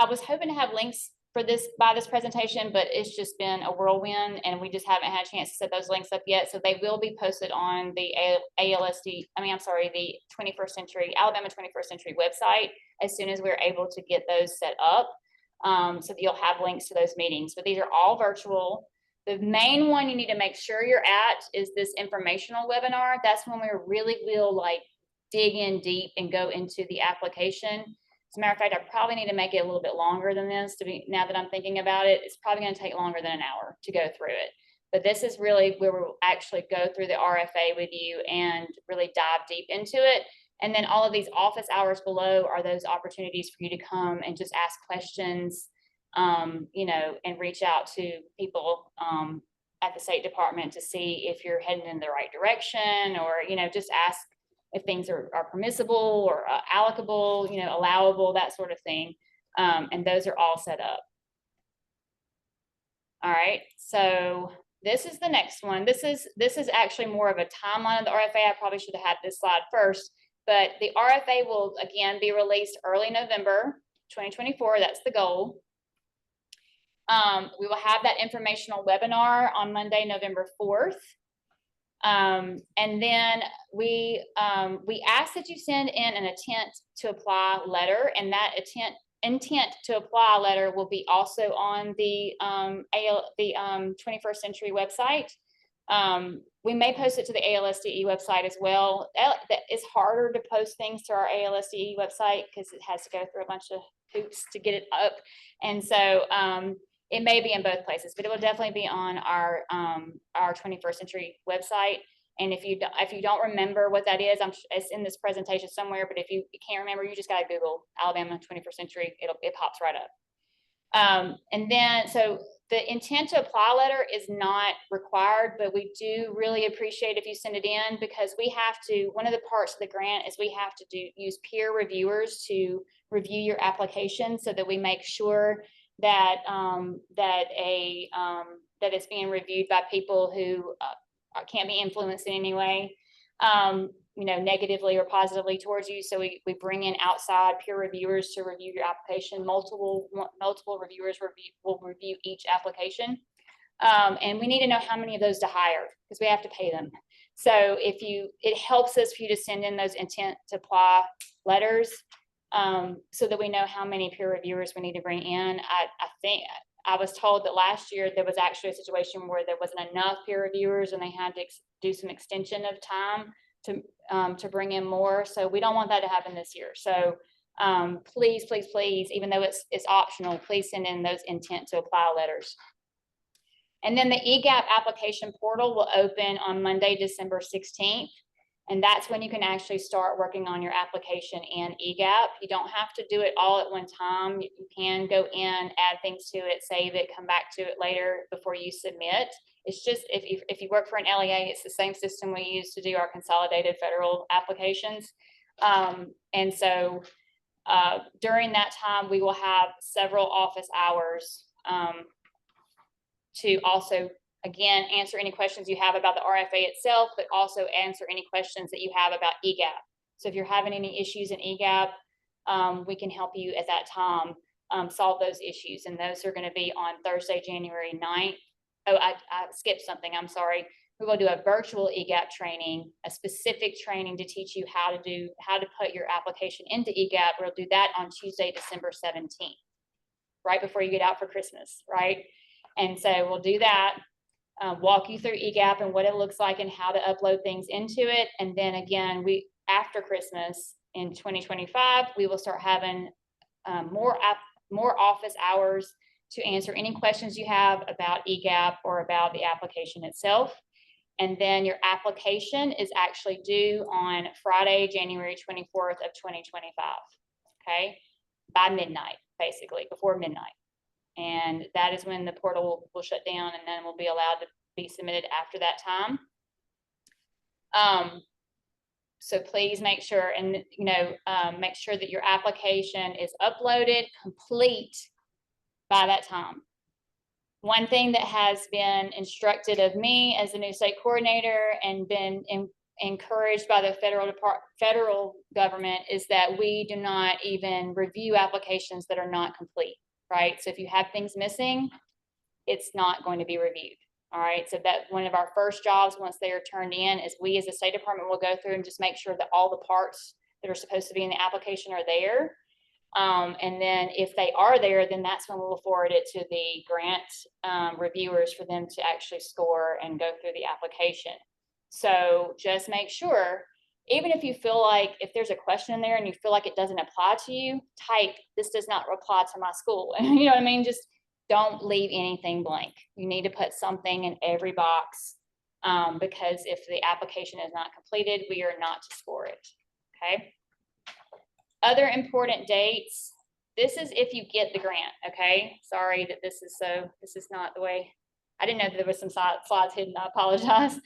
was hoping to have links for this by this presentation, but it's just been a whirlwind and we just haven't had a chance to set those links up yet. So they will be posted on the the 21st Century, Alabama 21st Century website as soon as we're able to get those set up. So that you'll have links to those meetings, but these are all virtual. The main one you need to make sure you're at is this informational webinar. That's when we really will like dig in deep and go into the application. As a matter of fact, I probably need to make it a little bit longer than this now that I'm thinking about it. It's probably going to take longer than an hour to go through it. But this is really where we'll actually go through the RFA with you and really dive deep into it. And then all of these office hours below are those opportunities for you to come and just ask questions, you know, and reach out to people at the State Department to see if you're heading in the right direction, or, you know, just ask if things are permissible or allocable, you know, allowable, that sort of thing. And those are all set up. All right, so this is the next one. This is actually more of a timeline of the RFA. I probably should have had this slide first, but the RFA will again be released early November 2024. That's the goal. We will have that informational webinar on Monday, November 4th. And then we ask that you send in an intent to apply letter, and that intent to apply letter will be also on the 21st Century website. We may post it to the ALSDE website as well. It's harder to post things to our ALSDE website because it has to go through a bunch of hoops to get it up, and so it may be in both places, but it will definitely be on our 21st Century website. And if you don't remember what that is, it's in this presentation somewhere. But if you can't remember, you just got to Google Alabama 21st Century. It pops right up. And then so the intent to apply letter is not required, but we do really appreciate if you send it in, because we have to. One of the parts of the grant is we have to use peer reviewers to review your application so that we make sure that that it's being reviewed by people who can't be influenced in any way. negatively or positively towards you. So we bring in outside peer reviewers to review your application. Multiple reviewers will review each application. And we need to know how many of those to hire because we have to pay them. So it helps us for you to send in those intent to apply letters so that we know how many peer reviewers we need to bring in. I think I was told that last year there was actually a situation where there wasn't enough peer reviewers and they had to do some extension of time to bring in more. So we don't want that to happen this year. So please, please, please, even though it's optional, please send in those intent to apply letters. And then the EGAP application portal will open on Monday, December 16th. And that's when you can actually start working on your application in EGAP. You don't have to do it all at one time. You can go in, add things to it, save it, come back to it later before you submit. It's just, if you work for an LEA, it's the same system we use to do our consolidated federal applications. And so during that time, we will have several office hours to also, again, answer any questions you have about the RFA itself, but also answer any questions that you have about EGAP. So if you're having any issues in EGAP, we can help you at that time solve those issues. And those are going to be on Thursday, January 9th. Oh, I skipped something. I'm sorry. We will do a virtual EGAP training, a specific training to teach you how to put your application into EGAP. We'll do that on Tuesday, December 17th, right before you get out for Christmas, right? And so we'll do that, walk you through EGAP and what it looks like and how to upload things into it. And then again, after Christmas in 2025, we will start having more office hours to answer any questions you have about EGAP or about the application itself. And then your application is actually due on Friday, January 24th of 2025, okay? By midnight, basically, before midnight. And that is when the portal will shut down and then we'll be allowed to be submitted after that time. So please make sure make sure that your application is uploaded complete by that time. One thing that has been instructed of me as the new state coordinator and been encouraged by the federal government is that we do not even review applications that are not complete. Right. So if you have things missing, it's not going to be reviewed. All right. So that one of our first jobs once they are turned in is we as a State Department will go through and just make sure that all the parts that are supposed to be in the application are there. And then if they are there, then that's when we'll forward it to the grant reviewers for them to actually score and go through the application. So just make sure, even if you feel like if there's a question in there and you feel like it doesn't apply to you, type, this does not apply to my school. You know what I mean? Just don't leave anything blank. You need to put something in every box because if the application is not completed, we are not to score it, okay? Other important dates. This is if you get the grant, okay? Sorry that this is not the way. I didn't know that there was some slides hidden. I apologize.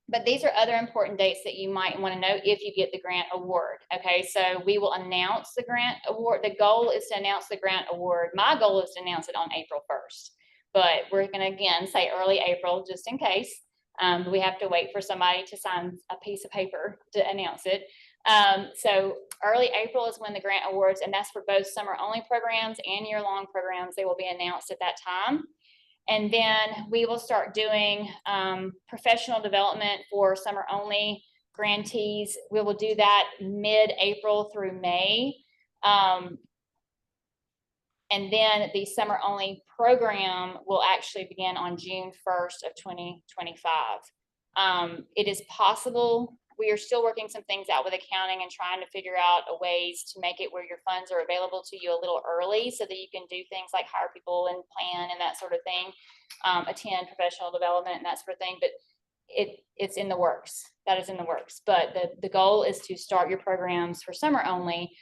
But these are other important dates that you might want to know if you get the grant award. Okay, so we will announce the grant award. The goal is to announce the grant award. My goal is to announce it on April 1st, but we're going to again say early April just in case. We have to wait for somebody to sign a piece of paper to announce it. So early April is when the grant awards, and that's for both summer only programs and year-long programs. They will be announced at that time. And then we will start doing professional development for summer only grantees. We will do that mid-April through May. And then the summer only program will actually begin on June 1st of 2025. It is possible. We are still working some things out with accounting and trying to figure out ways to make it where your funds are available to you a little early so that you can do things like hire people and plan and that sort of thing, attend professional development and that sort of thing. But it's in the works. That is in the works. But the goal is to start your programs for summer only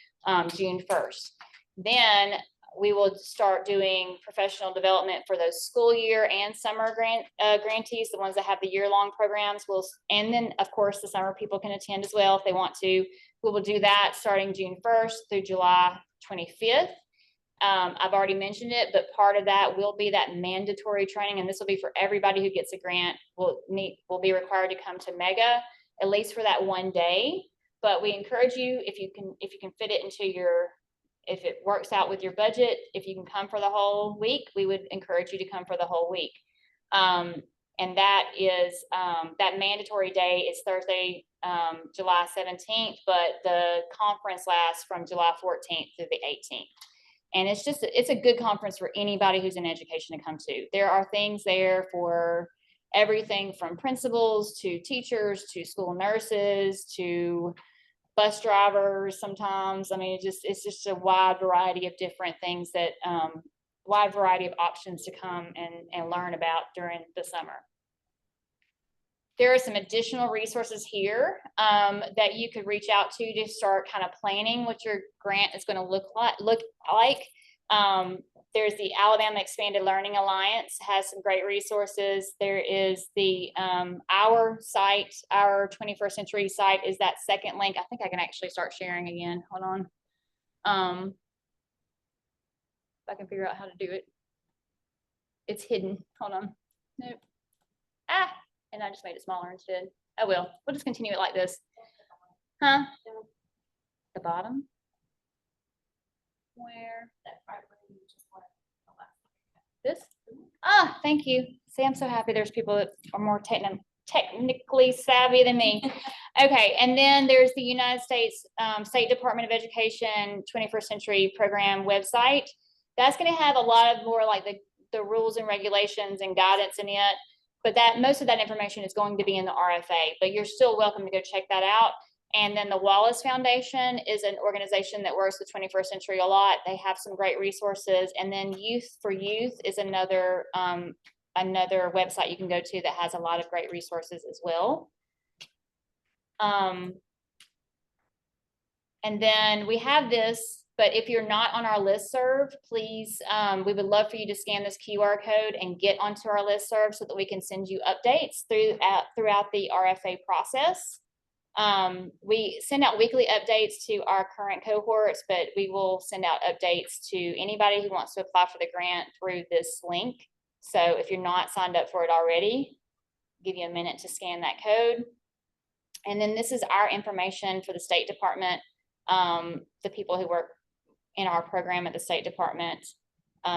June 1st. Then we will start doing professional development for those school year and summer grantees, the ones that have the year-long programs. And then, of course, the summer people can attend as well if they want to. We will do that starting June 1st through July 25th. I've already mentioned it, but part of that will be that mandatory training, and this will be for everybody who gets a grant. Will be required to come to MEGA at least for that one day. But we encourage you, if you can fit it into if it works out with your budget, if you can come for the whole week, we would encourage you to come for the whole week. And that is, that mandatory day is Thursday, July 17th, but the conference lasts from July 14th through the 18th. And it's a good conference for anybody who's in education to come to. There are things there for everything from principals to teachers to school nurses to bus drivers sometimes. I mean, it's just a wide variety of different things that, wide variety of options to come and learn about during the summer. There are some additional resources here that you could reach out to start kind of planning what your grant is going to look like. There's the Alabama Expanded Learning Alliance, has some great resources. There is the our site, our 21st Century site is that second link. I think I can actually start sharing again. Hold on. If I can figure out how to do it. It's hidden. Hold on. Nope. Ah, and I just made it smaller instead. Oh well, we'll just continue it like this. Huh? The bottom? Where? This? Ah, thank you. See, I'm so happy there's people that are more technically savvy than me. Okay, and then there's the United States State Department of Education 21st Century Program website. That's going to have a lot of more like the rules and regulations and guidance in it, but most of that information is going to be in the RFA, but you're still welcome to go check that out. And then the Wallace Foundation is an organization that works with 21st Century a lot. They have some great resources. And then Youth for Youth is another website you can go to that has a lot of great resources as well. And then we have this, but if you're not on our listserv, please, we would love for you to scan this QR code and get onto our listserv so that we can send you updates throughout the RFA process. We send out weekly updates to our current cohorts, but we will send out updates to anybody who wants to apply for the grant through this link. So if you're not signed up for it already, give you a minute to scan that code. And then this is our information for the State Department, the people who work in our program at the State Department.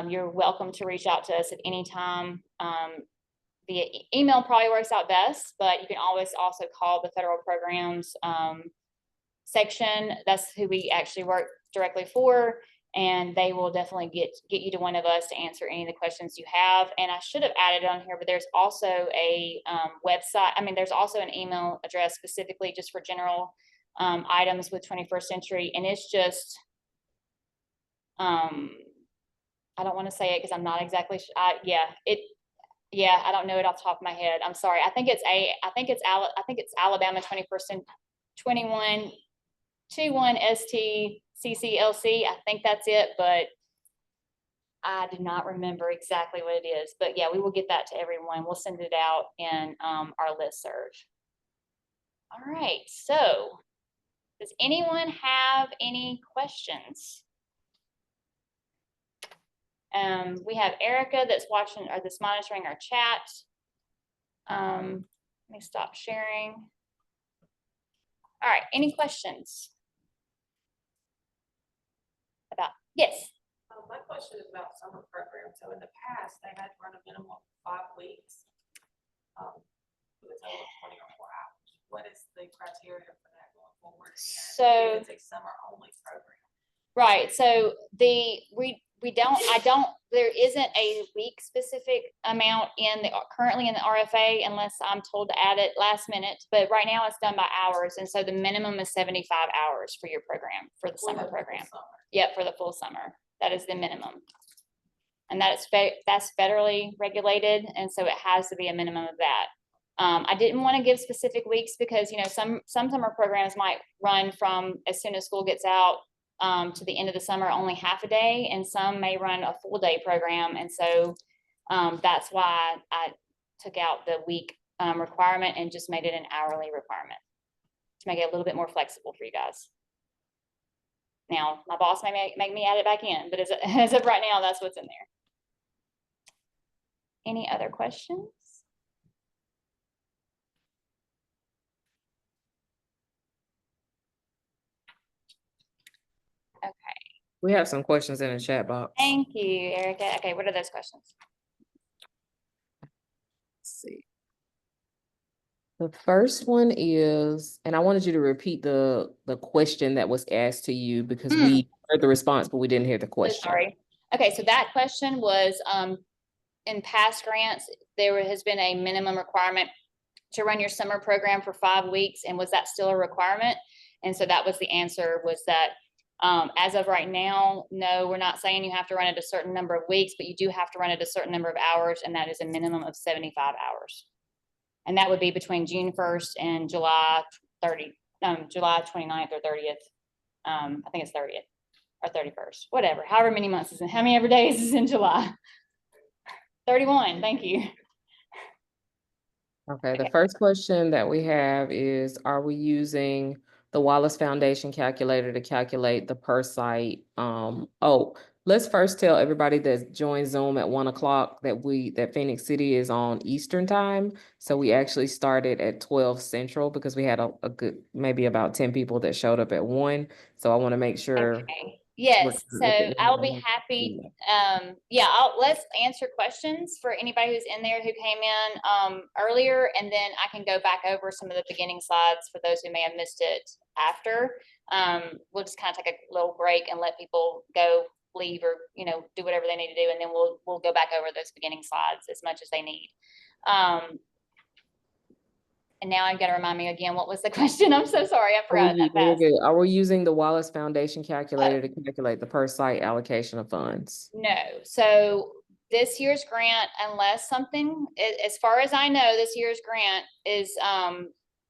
You're welcome to reach out to us at any time. Via email probably works out best, but you can always also call the federal programs section. That's who we actually work directly for, and they will definitely get you to one of us to answer any of the questions you have. And I should have added on here, but there's also a website. I mean, there's also an email address specifically just for general items with 21st Century, and it's just I don't want to say it because I'm not exactly sure. Yeah, I don't know it off the top of my head. I'm sorry. I think it's Alabama 21 ST CCLC. I think that's it, but I do not remember exactly what it is. But yeah, we will get that to everyone. We'll send it out in our listserv. All right. So, does anyone have any questions? We have Erica that's watching or that's monitoring our chat. Let me stop sharing. All right, any questions? Yes. My question is about summer programs. So in the past, they had to run a minimum of 5 weeks. With a total of 20 or more hours. What is the criteria for that going forward? And if it's a summer only program. Right. So there isn't a week specific amount currently in the RFA unless I'm told to add it last minute, but right now it's done by hours. And so the minimum is 75 hours for your program, for the summer program. Yep, for the full summer. That is the minimum. And that's federally regulated. And so it has to be a minimum of that. I didn't want to give specific weeks because, you know, some summer programs might run from as soon as school gets out to the end of the summer, only half a day, and some may run a full day program. And so that's why I took out the week requirement and just made it an hourly requirement to make it a little bit more flexible for you guys. Now, my boss may make me add it back in, but as of right now, that's what's in there. Any other questions? We have some questions in the chat box. Thank you, Erica. Okay, what are those questions? Let's see. The first one is, and I wanted you to repeat the question that was asked to you because we heard the response, but we didn't hear the So question. sorry. Okay, so that question was, in past grants, there has been a minimum requirement to run your summer program for 5 weeks, and was that still a requirement? And so that was the answer, was that as of right now, no, we're not saying you have to run it a certain number of weeks, but you do have to run it a certain number of hours, and that is a minimum of 75 hours. And that would be between June 1st and July 29th or 30th. I think it's 30th or 31st, whatever, however many months is in, how many ever days is in July? 31, thank you. Okay, the first question that we have is, are we using the Wallace Foundation calculator to calculate the per site? Let's first tell everybody that joined Zoom at 1 o'clock that Phoenix City is on Eastern time. So we actually started at 12 Central because we had a good, maybe about 10 people that showed up at 1. So I want to make sure. Okay. Yes, so I'll be happy. Let's answer questions for anybody who's in there who came in earlier, and then I can go back over some of the beginning slides for those who may have missed it after. We'll just kind of take a little break and let people go, leave, or do whatever they need to do, and then we'll go back over those beginning slides as much as they need. And now I've got to remind me again, what was the question? I'm so sorry, I forgot that fast. Are we using the Wallace Foundation calculator to calculate the per site allocation of funds? No. So this year's grant, unless something, as far as I know, this year's grant is,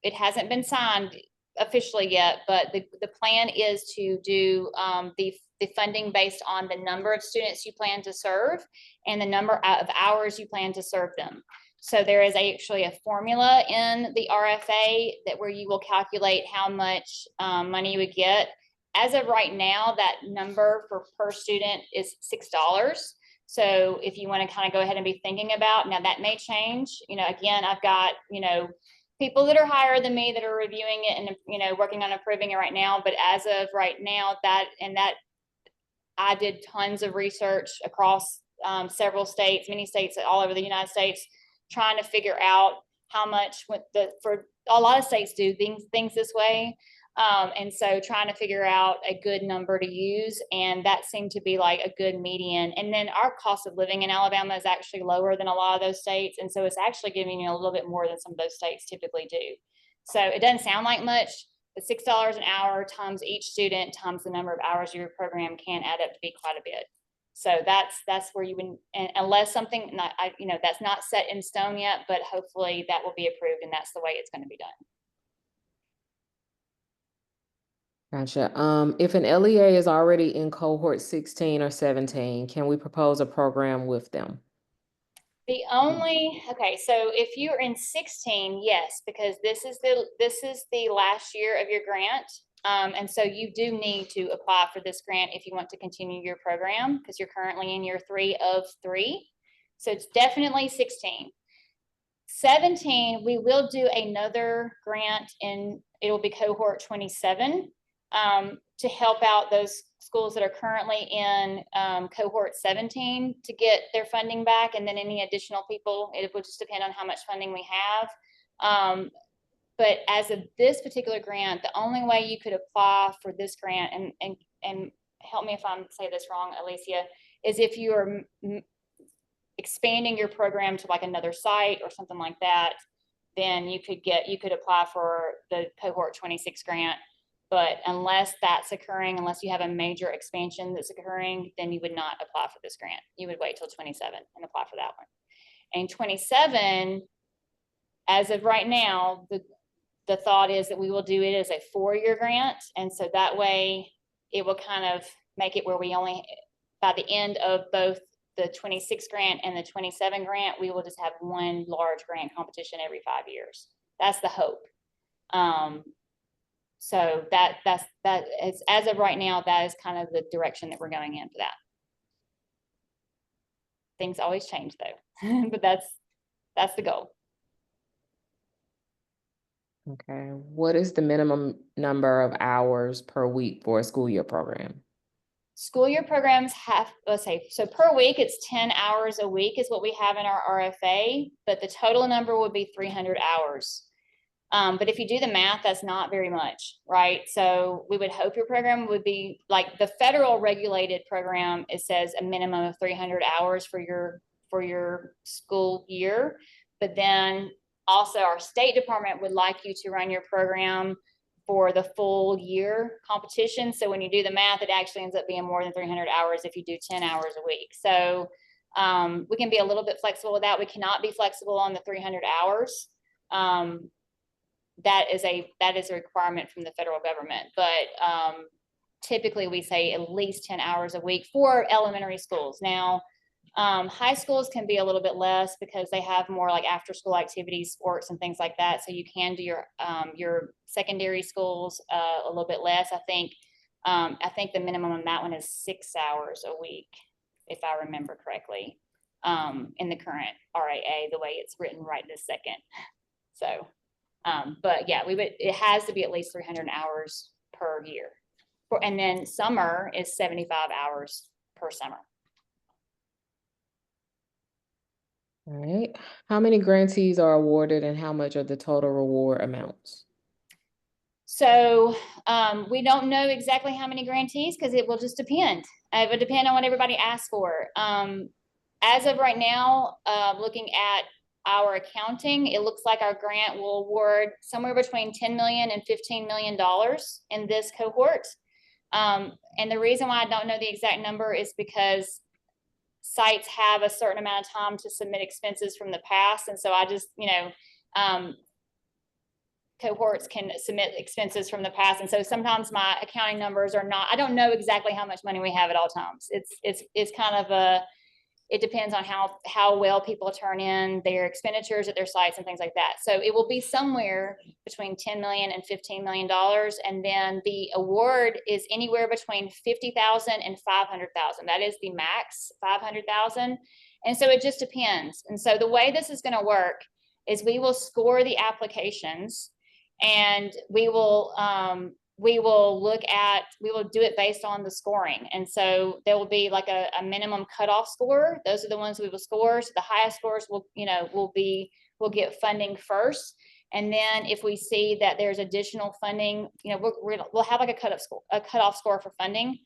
it hasn't been signed officially yet, but the plan is to do the funding based on the number of students you plan to serve and the number of hours you plan to serve them. So there is actually a formula in the RFA where you will calculate how much money you would get. As of right now, that number for per student is $6. So if you want to kind of go ahead and be thinking about, now that may change. Again, I've got, people that are higher than me that are reviewing it and, working on approving it right now. But as of right now, I did tons of research across several states, many states all over the United States, trying to figure out how much for a lot of states do things this way. And so trying to figure out a good number to use, and that seemed to be like a good median. And then our cost of living in Alabama is actually lower than a lot of those states. And so it's actually giving you a little bit more than some of those states typically do. So it doesn't sound like much, but $6 an hour times each student times the number of hours of your program can add up to be quite a bit. So that's where you would, unless something that's not set in stone yet, but hopefully that will be approved and that's the way it's going to be done. Gotcha. If an LEA is already in cohort 16 or 17, can we propose a program with them? Okay, so if you're in 16, yes, because this is the last year of your grant. And so you do need to apply for this grant if you want to continue your program, because you're currently in year 3 of 3. So it's definitely 16. 17, we will do another grant, and it'll be cohort 27 to help out those schools that are currently in cohort 17 to get their funding back. And then any additional people, it will just depend on how much funding we have. But as of this particular grant, the only way you could apply for this grant, and help me if I'm saying this wrong, Alicia, is if you are expanding your program to like another site or something like that, then you could apply for the cohort 26 grant. But unless that's occurring, unless you have a major expansion that's occurring, then you would not apply for this grant. You would wait till 27 and apply for that one. And 27, as of right now, the thought is that we will do it as a 4-year grant. And so that way it will kind of make it where we only, by the end of both the 26 grant and the 27 grant, we will just have one large grant competition every 5 years. That's the hope. So that is, as of right now, that is kind of the direction that we're going in for that. Things always change though, but that's the goal. Okay. What is the minimum number of hours per week for a school year program? school year programs have, let's say, so per week, it's 10 hours a week is what we have in our RFA, but the total number would be 300 hours. But if you do the math, that's not very much, right? So we would hope your program would be like the federal regulated program. It says a minimum of 300 hours for your school year. But then also our State Department would like you to run your program for the full year competition. So when you do the math, it actually ends up being more than 300 hours if you do 10 hours a week. So we can be a little bit flexible with that. We cannot be flexible on the 300 hours. That is a requirement from the federal government, but typically we say at least 10 hours a week for elementary schools. Now, high schools can be a little bit less because they have more like after school activities, sports and things like that. So you can do your secondary schools a little bit less. I think the minimum on that one is 6 hours a week, if I remember correctly, in the current RAA, the way it's written right this second. So. But yeah, it has to be at least 300 hours per year. And then summer is 75 hours per summer. All right. How many grantees are awarded and how much are the total reward amounts? So we don't know exactly how many grantees because it will just depend. It would depend on what everybody asks for. As of right now, looking at our accounting, it looks like our grant will award somewhere between $10 million and $15 million in this cohort. And the reason why I don't know the exact number is because sites have a certain amount of time to submit expenses from the past. And so I just, cohorts can submit expenses from the past. And so sometimes my accounting numbers are not, I don't know exactly how much money we have at all times. It's kind of it depends on how well people turn in their expenditures at their sites and things like that. So it will be somewhere between $10 million and $15 million. And then the award is anywhere between $50,000 and $500,000. That is the max, $500,000. And so it just depends. And so the way this is going to work is we will score the applications and we will do it based on the scoring. And so there will be like a minimum cutoff score. Those are the ones we will score. So the highest scores will get funding first. And then if we see that there's additional funding, we'll have like a cutoff score for funding.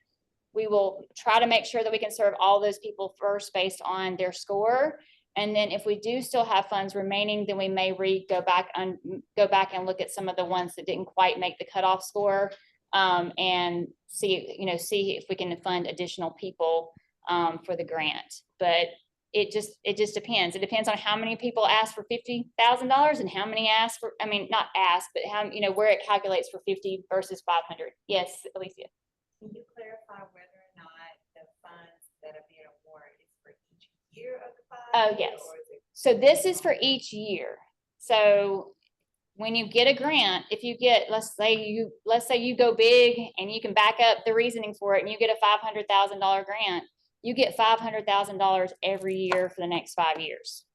We will try to make sure that we can serve all those people first based on their score. And then if we do still have funds remaining, then we may go back and look at some of the ones that didn't quite make the cutoff score, and see if we can fund additional people for the grant. But it just depends. It depends on how many people ask for $50,000 and how many ask for, not ask, but how, where it calculates for 50 versus 500. Yes, Alicia. Can you clarify whether or not the funds that are being awarded is for each year of the 5 Oh, years, yes. or is it? So this is for each year. So when you get a grant, if you get, let's say you go big and you can back up the reasoning for it and you get a $500,000 grant, you get $500,000 every year for the next 5 years.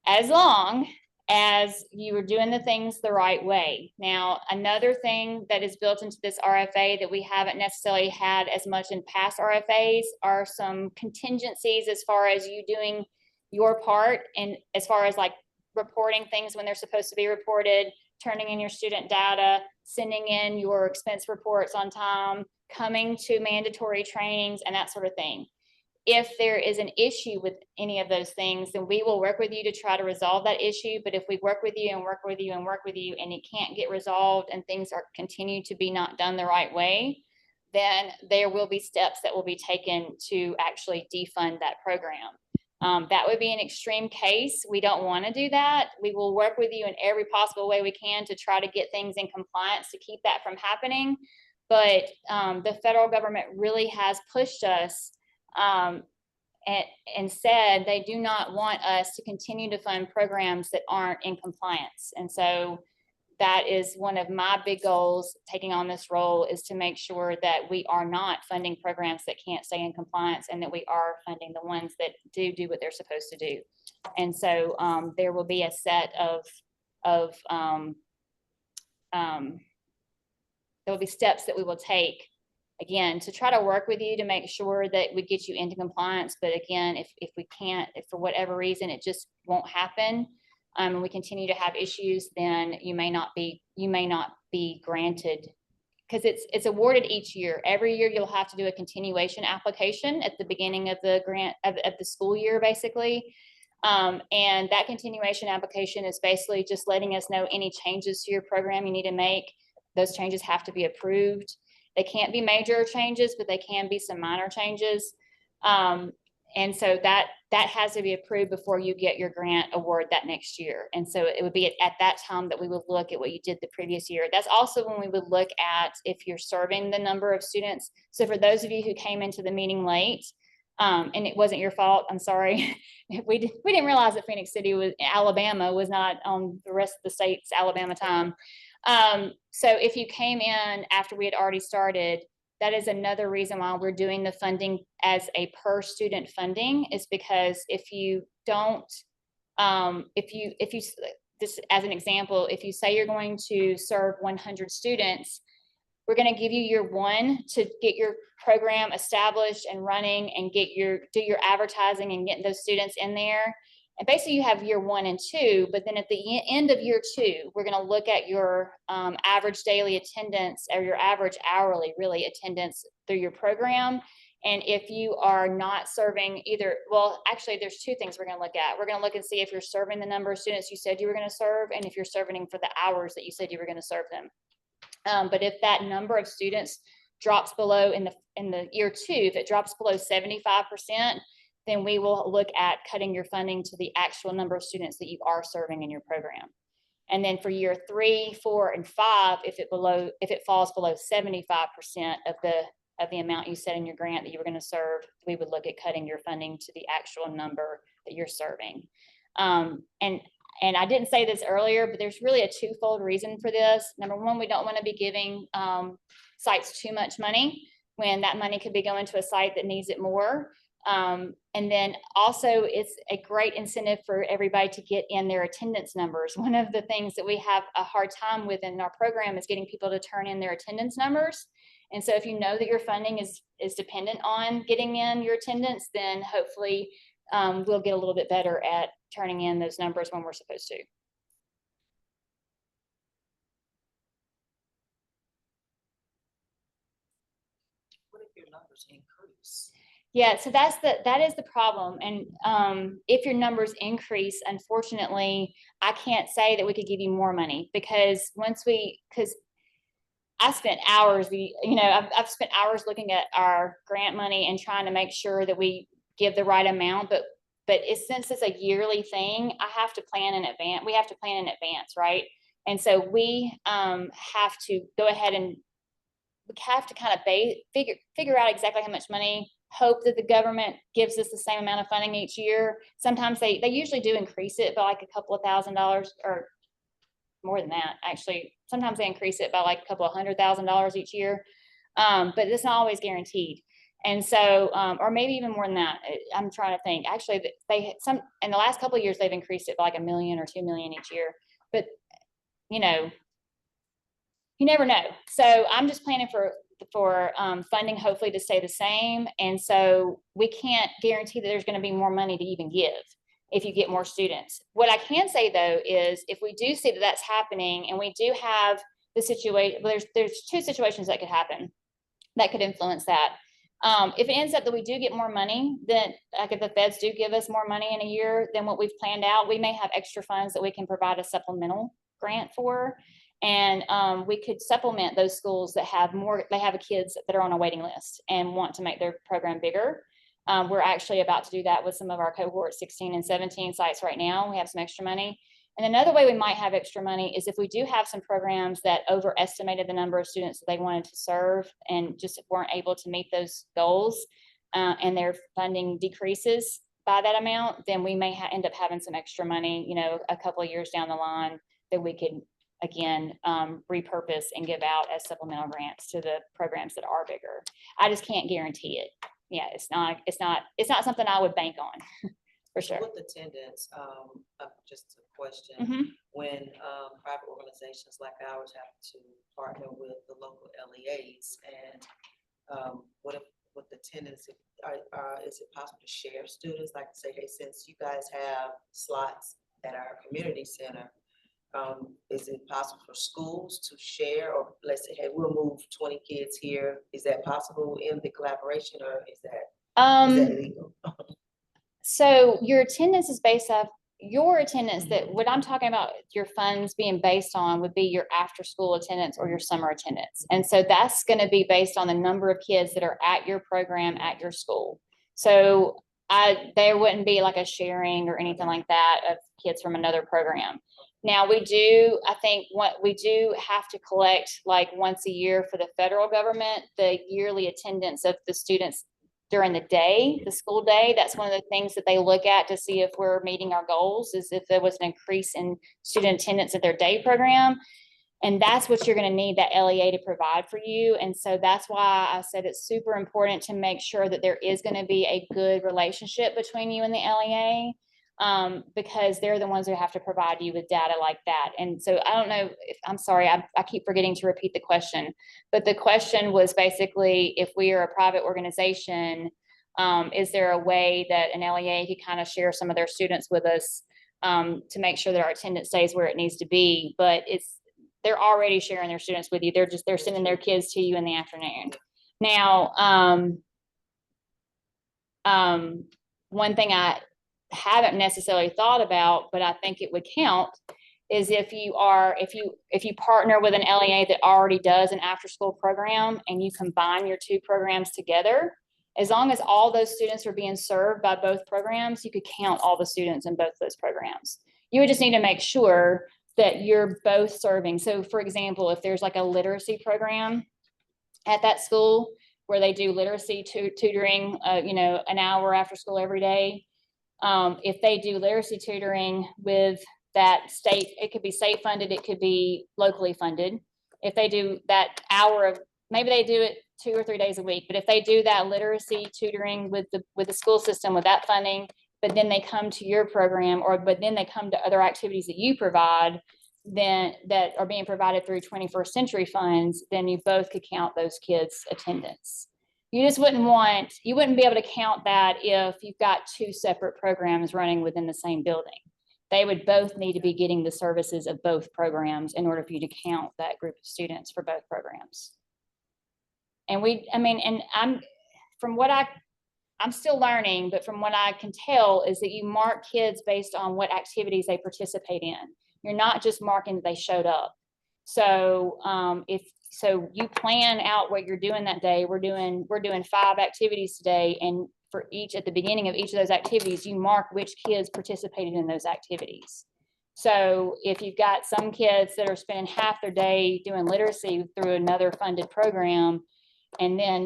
As long as you are doing the things the right way. Now, another thing that is built into this RFA that we haven't necessarily had as much in past RFAs are some contingencies as far as you doing your part, and as far as like reporting things when they're supposed to be reported, turning in your student data, sending in your expense reports on time, coming to mandatory trainings and that sort of thing. If there is an issue with any of those things, then we will work with you to try to resolve that issue. But if we work with you and work with you and work with you and it can't get resolved and things continue to be not done the right way, then there will be steps that will be taken to actually defund that program. That would be an extreme case. We don't want to do that. We will work with you in every possible way we can to try to get things in compliance to keep that from happening. But the federal government really has pushed us and said they do not want us to continue to fund programs that aren't in compliance. And so that is one of my big goals taking on this role, is to make sure that we are not funding programs that can't stay in compliance and that we are funding the ones that do what they're supposed to do. And so there will be a set there will be steps that we will take again, to try to work with you to make sure that we get you into compliance. But again, if we can't, if for whatever reason, it just won't happen, and we continue to have issues, then you may not be granted, because it's awarded each year. Every year you'll have to do a continuation application at the beginning of the grant of the school year, basically. And that continuation application is basically just letting us know any changes to your program you need to make. Those changes have to be approved. They can't be major changes, but they can be some minor changes. And so that has to be approved before you get your grant award that next year. And so it would be at that time that we would look at what you did the previous year. That's also when we would look at if you're serving the number of students. So for those of you who came into the meeting late, and it wasn't your fault, I'm sorry. We didn't realize that Phoenix City Alabama was not on the rest of the state's Alabama time. So if you came in after we had already started, that is another reason why we're doing the funding as a per student funding, is because if you don't, if you this as an example, if you say you're going to serve 100 students, we're going to give you year one to get your program established and running and do your advertising and getting those students in there. And basically you have year 1 and 2, but then at the end of year 2, we're going to look at your average daily attendance, or your average hourly really attendance through your program. And if you are not serving either, well, actually there's 2 things we're going to look at. We're going to look and see if you're serving the number of students you said you were going to serve, and if you're serving them for the hours that you said you were going to serve them. But if that number of students drops below in the year 2, if it drops below 75%, then we will look at cutting your funding to the actual number of students that you are serving in your program. And then for year 3, 4, and 5, if it falls below 75% of the amount you said in your grant that you were going to serve, we would look at cutting your funding to the actual number that you're serving. And I didn't say this earlier, but there's really a twofold reason for this. Number one, we don't want to be giving sites too much money when that money could be going to a site that needs it more. And then also it's a great incentive for everybody to get in their attendance numbers. One of the things that we have a hard time with in our program is getting people to turn in their attendance numbers. And so if you know that your funding is dependent on getting in your attendance, then hopefully we'll get a little bit better at turning in those numbers when we're supposed to. What if your numbers increase? Yeah, so that is the problem. And if your numbers increase, unfortunately, I can't say that we could give you more money, because I spent hours, I've spent hours looking at our grant money and trying to make sure that we give the right amount, but since it's a yearly thing, I have to plan in advance. We have to plan in advance, right? And so we have to go ahead and we have to kind of figure out exactly how much money, hope that the government gives us the same amount of funding each year. Sometimes they usually do increase it by like a couple of $1,000s, or more than that, actually. Sometimes they increase it by like a couple of $100,000 each year, but it's not always guaranteed. And so, or maybe even more than that. I'm trying to think. Actually, in the last couple of years, they've increased it by like $1 million or $2 million each year. But you never know. So I'm just planning for funding, hopefully, to stay the same. And so we can't guarantee that there's going to be more money to even give if you get more students. What I can say though is, if we do see that that's happening, and we do have the situation, well, there's 2 situations that could happen that could influence that. If it ends up that we do get more money, then like if the feds do give us more money in a year than what we've planned out, we may have extra funds that we can provide a supplemental grant for. And we could supplement those schools that have kids that are on a waiting list and want to make their program bigger. We're actually about to do that with some of our cohort 16 and 17 sites right now. We have some extra money. And another way we might have extra money is if we do have some programs that overestimated the number of students that they wanted to serve and just weren't able to meet those goals, and their funding decreases by that amount, then we may end up having some extra money, a couple of years down the line, that we could again repurpose and give out as supplemental grants to the programs that are bigger. I just can't guarantee it. Yeah, it's not something I would bank on. For sure. With attendance, just a question, when private organizations like ours have to partner with the local LEAs, and what if, with the attendance, is it possible to share students, like say, hey, since you guys have slots at our community center, is it possible for schools to share, or let's say, hey, we'll move 20 kids here? Is that possible in the collaboration, or is that illegal? So your attendance is based off your attendance. That what I'm talking about, your funds being based on would be your after school attendance or your summer attendance. And so that's going to be based on the number of kids that are at your program at your school. So there wouldn't be like a sharing or anything like that of kids from another program. Now we do, I think what we do have to collect like once a year for the federal government, the yearly attendance of the students during the day, the school day. That's one of the things that they look at to see if we're meeting our goals, is if there was an increase in student attendance at their day program. And that's what you're going to need that LEA to provide for you. And so that's why I said it's super important to make sure that there is going to be a good relationship between you and the LEA, because they're the ones who have to provide you with data like that. And so I don't know if, I'm sorry, I keep forgetting to repeat the question, but the question was basically, if we are a private organization, is there a way that an LEA could kind of share some of their students with us, to make sure that our attendance stays where it needs to be? But they're already sharing their students with you. They're sending their kids to you in the afternoon. Now, one thing I haven't necessarily thought about, but I think it would count, is if you partner with an LEA that already does an after school program and you combine your two programs together, as long as all those students are being served by both programs, you could count all the students in both those programs. You would just need to make sure that you're both serving. So for example, if there's like a literacy program at that school where they do literacy tutoring, an hour after school every day, if they do literacy tutoring with that state, it could be state funded, it could be locally funded. If they do that hour of, maybe they do it 2 or 3 days a week, but if they do that literacy tutoring with the school system with that funding, but then they come to your program, but then they come to other activities that you provide, then that are being provided through 21st Century funds, then you both could count those kids' attendance. You just wouldn't be able to count that if you've got two separate programs running within the same building. They would both need to be getting the services of both programs in order for you to count that group of students for both programs. And I'm still learning, but from what I can tell is that you mark kids based on what activities they participate in. You're not just marking that they showed up. So so you plan out what you're doing that day. We're doing 5 activities today, and at the beginning of each of those activities, you mark which kids participated in those activities. So if you've got some kids that are spending half their day doing literacy through another funded program, and then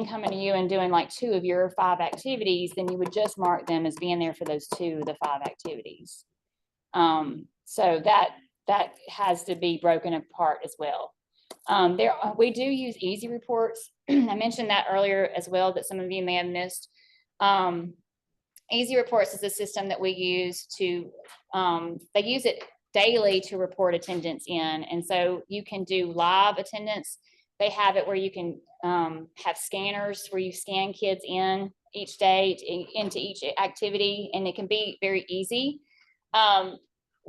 coming to you and doing like 2 of your 5 activities, then you would just mark them as being there for those 2 of the 5 activities. So that has to be broken apart as well. We do use easy reports. I mentioned that earlier as well, that some of you may have missed. Easy reports is a system that we use they use it daily to report attendance in. And so you can do live attendance. They have it where you can have scanners where you scan kids in each day into each activity, and it can be very easy.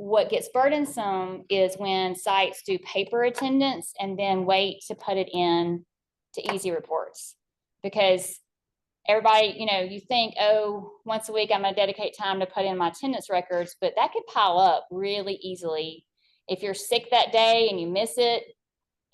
What gets burdensome is when sites do paper attendance and then wait to put it in to easy reports, because everybody, you think, oh, once a week I'm going to dedicate time to put in my attendance records, but that could pile up really easily. If you're sick that day and you miss it,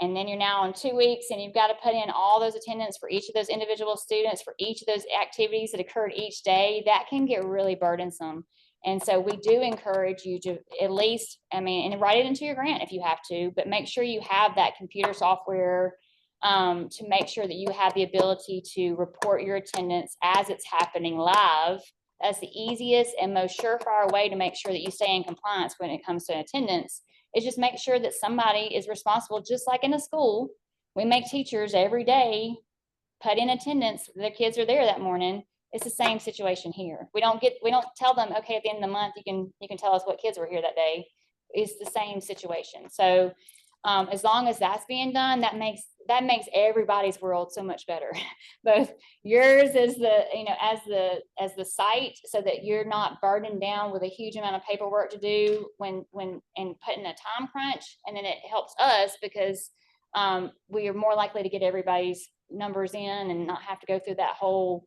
and then you're now on 2 weeks and you've got to put in all those attendance for each of those individual students for each of those activities that occurred each day, that can get really burdensome. And so we do encourage you to at least, and write it into your grant if you have to, but make sure you have that computer software to make sure that you have the ability to report your attendance as it's happening live. That's the easiest and most surefire way to make sure that you stay in compliance when it comes to attendance. Is just make sure that somebody is responsible, just like in a school. We make teachers every day put in attendance. Their kids are there that morning. It's the same situation here. We don't tell them, okay, at the end of the month, you can tell us what kids were here that day. It's the same situation. So As long as that's being done, that makes everybody's world so much better. Both yours as as the site, so that you're not burdened down with a huge amount of paperwork to do and putting a time crunch. And then it helps us because we are more likely to get everybody's numbers in and not have to go through that whole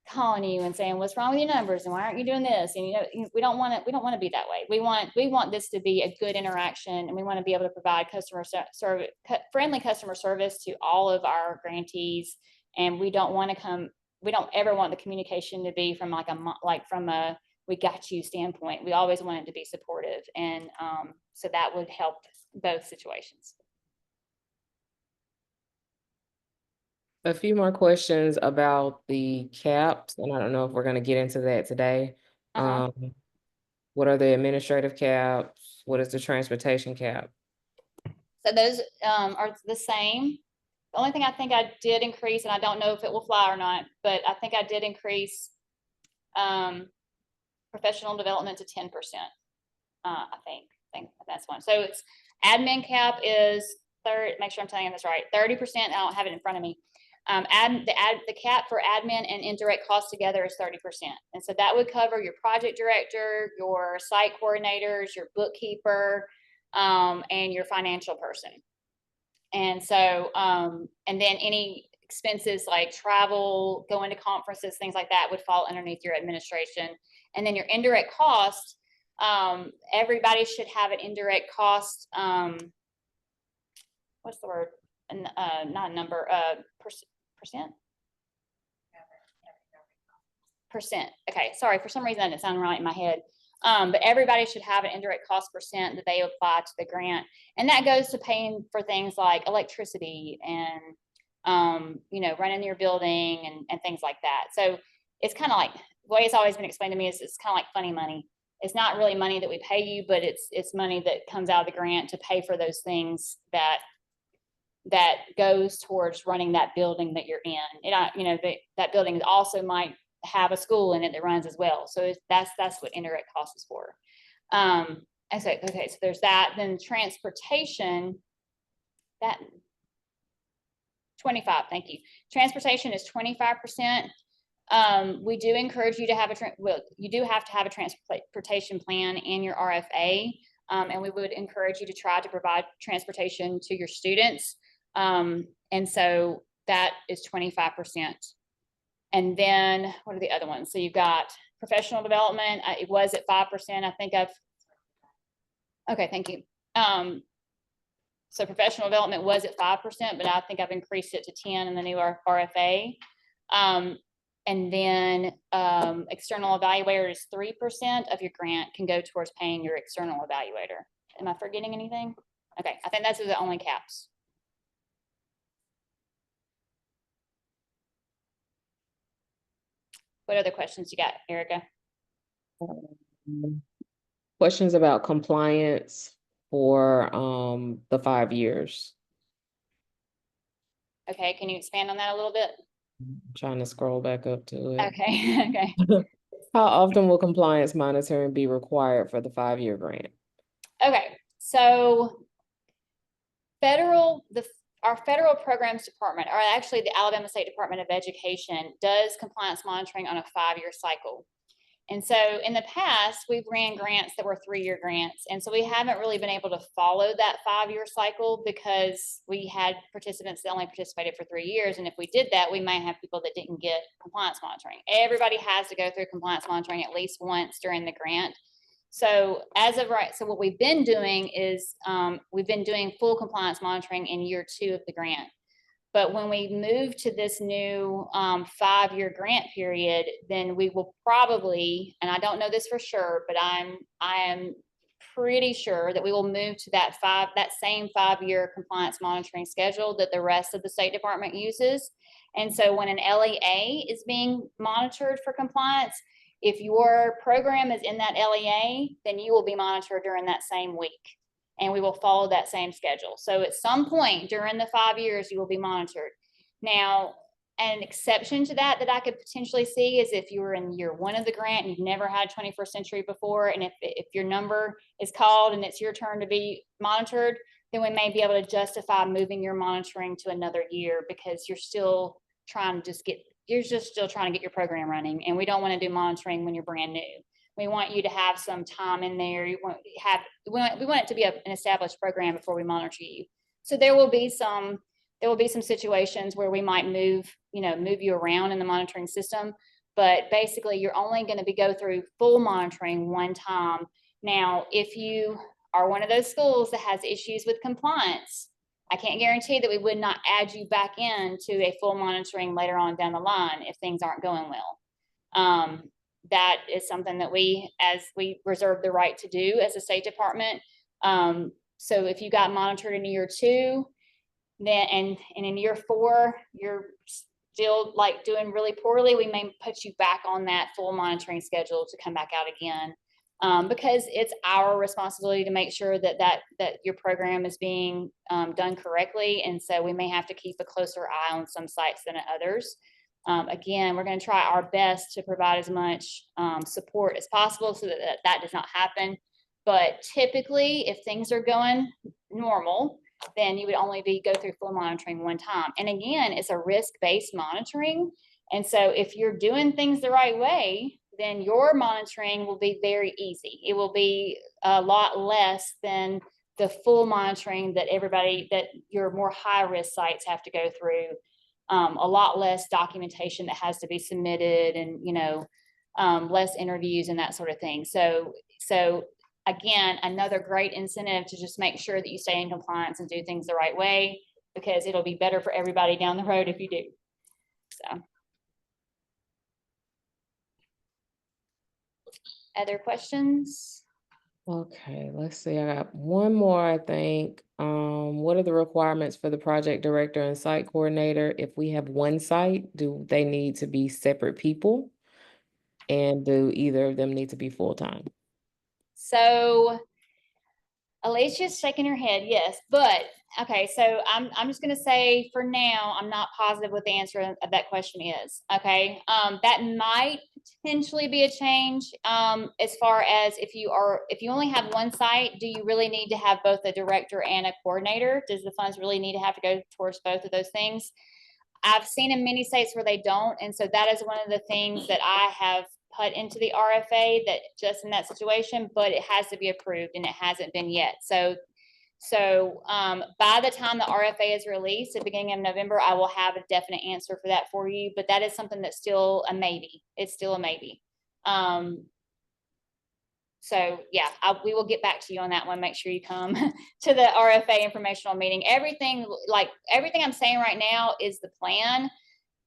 calling you and saying, what's wrong with your numbers and why aren't you doing this? And we don't want to be that way. We want this to be a good interaction, and we want to be able to provide friendly customer service to all of our grantees. And we don't ever want the communication to be from from a we got you standpoint. We always want it to be supportive, and so that would help both situations. A few more questions about the caps, and I don't know if we're going to get into that today. What are the administrative caps? What is the transportation cap? So those are the same. The only thing I think I did increase, and I don't know if it will fly or not, but I think I did increase professional development to 10%. I think that's one. So it's admin cap is make sure I'm telling you this right, 30%. I don't have it in front of me. The cap for admin and indirect costs together is 30%. And so that would cover your project director, your site coordinators, your bookkeeper, and your financial person. And so, and then any expenses like travel, going to conferences, things like that would fall underneath your administration. And then your indirect cost, everybody should have an indirect cost, what's the word? Not a number, percent. Okay, sorry, for some reason that didn't sound right in my head. But everybody should have an indirect cost percent that they apply to the grant. And that goes to paying for things like electricity and, running your building and things like that. So it's kind of like, the way it's always been explained to me is it's kind of like funny money. It's not really money that we pay you, but it's money that comes out of the grant to pay for those things that goes towards running that building that you're in. That building also might have a school in it that runs as well. So that's what indirect cost is for. Okay, so there's that. Then transportation, that 25, thank you. Transportation is 25%. We do encourage you to have you do have to have a transportation plan in your RFA. And we would encourage you to try to provide transportation to your students. And so that is 25%. And then what are the other ones? So you've got professional development. It was at 5%. I think okay, thank you. So professional development was at 5%, but I think I've increased it to 10 in the new RFA. And then external evaluator is 3% of your grant can go towards paying your external evaluator. Am I forgetting anything? Okay, I think those are the only caps. What other questions you got, Erica? Questions about compliance for the 5 years. Okay, can you expand on that a little bit? I'm trying to scroll back up to it. Okay, okay. How often will compliance monitoring be required for the 5-year grant? Okay, so our federal programs department, or actually the Alabama State Department of Education, does compliance monitoring on a 5-year cycle. And so in the past, we've ran grants that were 3-year grants. And so we haven't really been able to follow that 5-year cycle because we had participants that only participated for 3 years. And if we did that, we might have people that didn't get compliance monitoring. Everybody has to go through compliance monitoring at least once during the grant. So as of right, so what we've been doing is we've been doing full compliance monitoring in year 2 of the grant. But when we move to this new 5-year grant period, then we will probably, and I don't know this for sure, but I am pretty sure that we will move to that same 5-year compliance monitoring schedule that the rest of the State Department uses. And so when an LEA is being monitored for compliance, if your program is in that LEA, then you will be monitored during that same week. And we will follow that same schedule. So at some point during the 5 years, you will be monitored. Now, an exception to that I could potentially see is if you were in year 1 of the grant and you've never had 21st century before, and if your number is called and it's your turn to be monitored, then we may be able to justify moving your monitoring to another year, because you're still trying to still trying to get your program running, and we don't want to do monitoring when you're brand new. We want you to have some time in there. We want it to be an established program before we monitor you. So there will be some situations where we might move you around in the monitoring system, but basically you're only going to go through full monitoring one time. Now, if you are one of those schools that has issues with compliance, I can't guarantee that we would not add you back into a full monitoring later on down the line if things aren't going well. That is something that we reserve the right to do as a State Department. So if you got monitored in year 2, then and in year 4 you're still like doing really poorly, we may put you back on that full monitoring schedule to come back out again, because it's our responsibility to make sure that your program is being done correctly, and so we may have to keep a closer eye on some sites than at others. Again, we're going to try our best to provide as much support as possible so that does not happen. But typically, if things are going normal, then you would only go through full monitoring one time. And again, it's a risk-based monitoring. And so if you're doing things the right way, then your monitoring will be very easy. It will be a lot less than the full monitoring that your more high-risk sites have to go through. A lot less documentation that has to be submitted, and less interviews and that sort of thing. So again, another great incentive to just make sure that you stay in compliance and do things the right way, because it'll be better for everybody down the road if you do. So, other questions? Okay, let's see. I got one more, I think. What are the requirements for the project director and site coordinator? If we have one site, do they need to be separate people? And do either of them need to be full-time? So Alicia's shaking her head, yes, but okay, so I'm just gonna say for now, I'm not positive what the answer of that question is. Okay, that might potentially be a change. As far as if you only have one site, do you really need to have both a director and a coordinator? Does the funds really need to have to go towards both of those things? I've seen in many states where they don't, and so that is one of the things that I have put into the RFA, that just in that situation, but it has to be approved, and it hasn't been yet. So by the time the RFA is released at the beginning of November, I will have a definite answer for that for you, but that is something that's still a maybe. It's still a maybe. So yeah, we will get back to you on that one. Make sure you come to the RFA informational meeting. Everything I'm saying right now is the plan,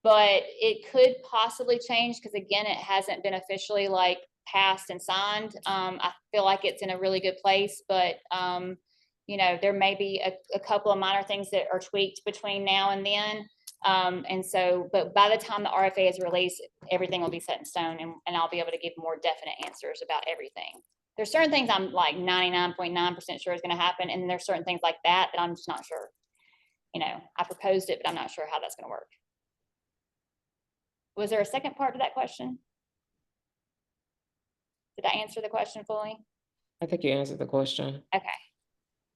but it could possibly change, because again, it hasn't been officially passed and signed. I feel like it's in a really good place, but there may be a couple of minor things that are tweaked between now and then. But by the time the RFA is released, everything will be set in stone, and I'll be able to give more definite answers about everything. There's certain things I'm like 99.9% sure is going to happen, and there's certain things like that I'm just not sure. I proposed it, but I'm not sure how that's going to work. Was there a second part to that question? Did I answer the question fully? I think you answered the question. Okay.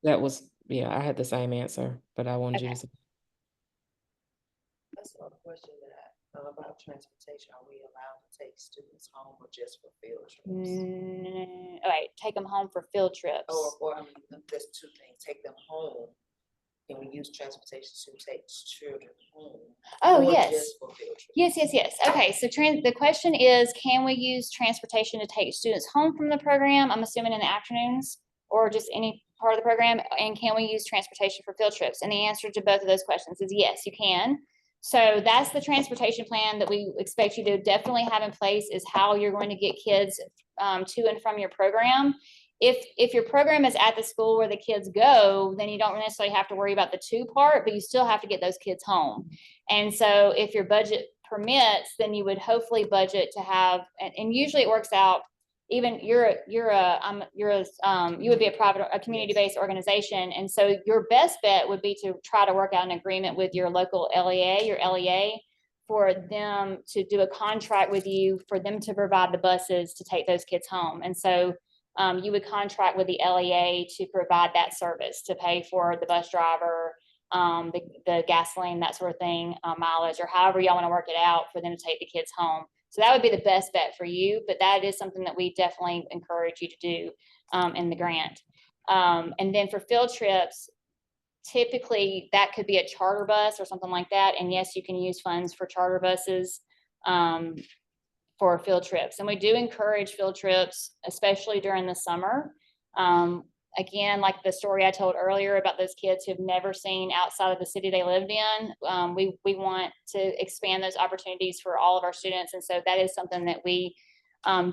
That was, yeah, I had the same answer, but I wanted you to say. That's another question about transportation. Are we allowed to take students home or just for field trips? All right, take them home for field trips. Or I mean, there's two things. Take them home. Can we use transportation to take children home? Oh, or yes. Just for field trips? Yes. Okay, so the question is, can we use transportation to take students home from the program? I'm assuming in the afternoons, or just any part of the program, and can we use transportation for field trips? And the answer to both of those questions is yes, you can. So that's the transportation plan that we expect you to definitely have in place, is how you're going to get kids to and from your program. If your program is at the school where the kids go, then you don't necessarily have to worry about the to part, but you still have to get those kids home. And so if your budget permits, then you would hopefully budget to have, and usually it works out, even you would be a community-based organization. And so your best bet would be to try to work out an agreement with your local LEA, for them to do a contract with you, for them to provide the buses to take those kids home. And so you would contract with the LEA to provide that service, to pay for the bus driver, the gasoline, that sort of thing, mileage, or however y'all want to work it out for them to take the kids home. So that would be the best bet for you, but that is something that we definitely encourage you to do in the grant. And then for field trips, typically that could be a charter bus or something like that. And yes, you can use funds for charter buses for field trips. And we do encourage field trips, especially during the summer. Again, like the story I told earlier about those kids who've never seen outside of the city they lived in, we want to expand those opportunities for all of our students. And so that is something that we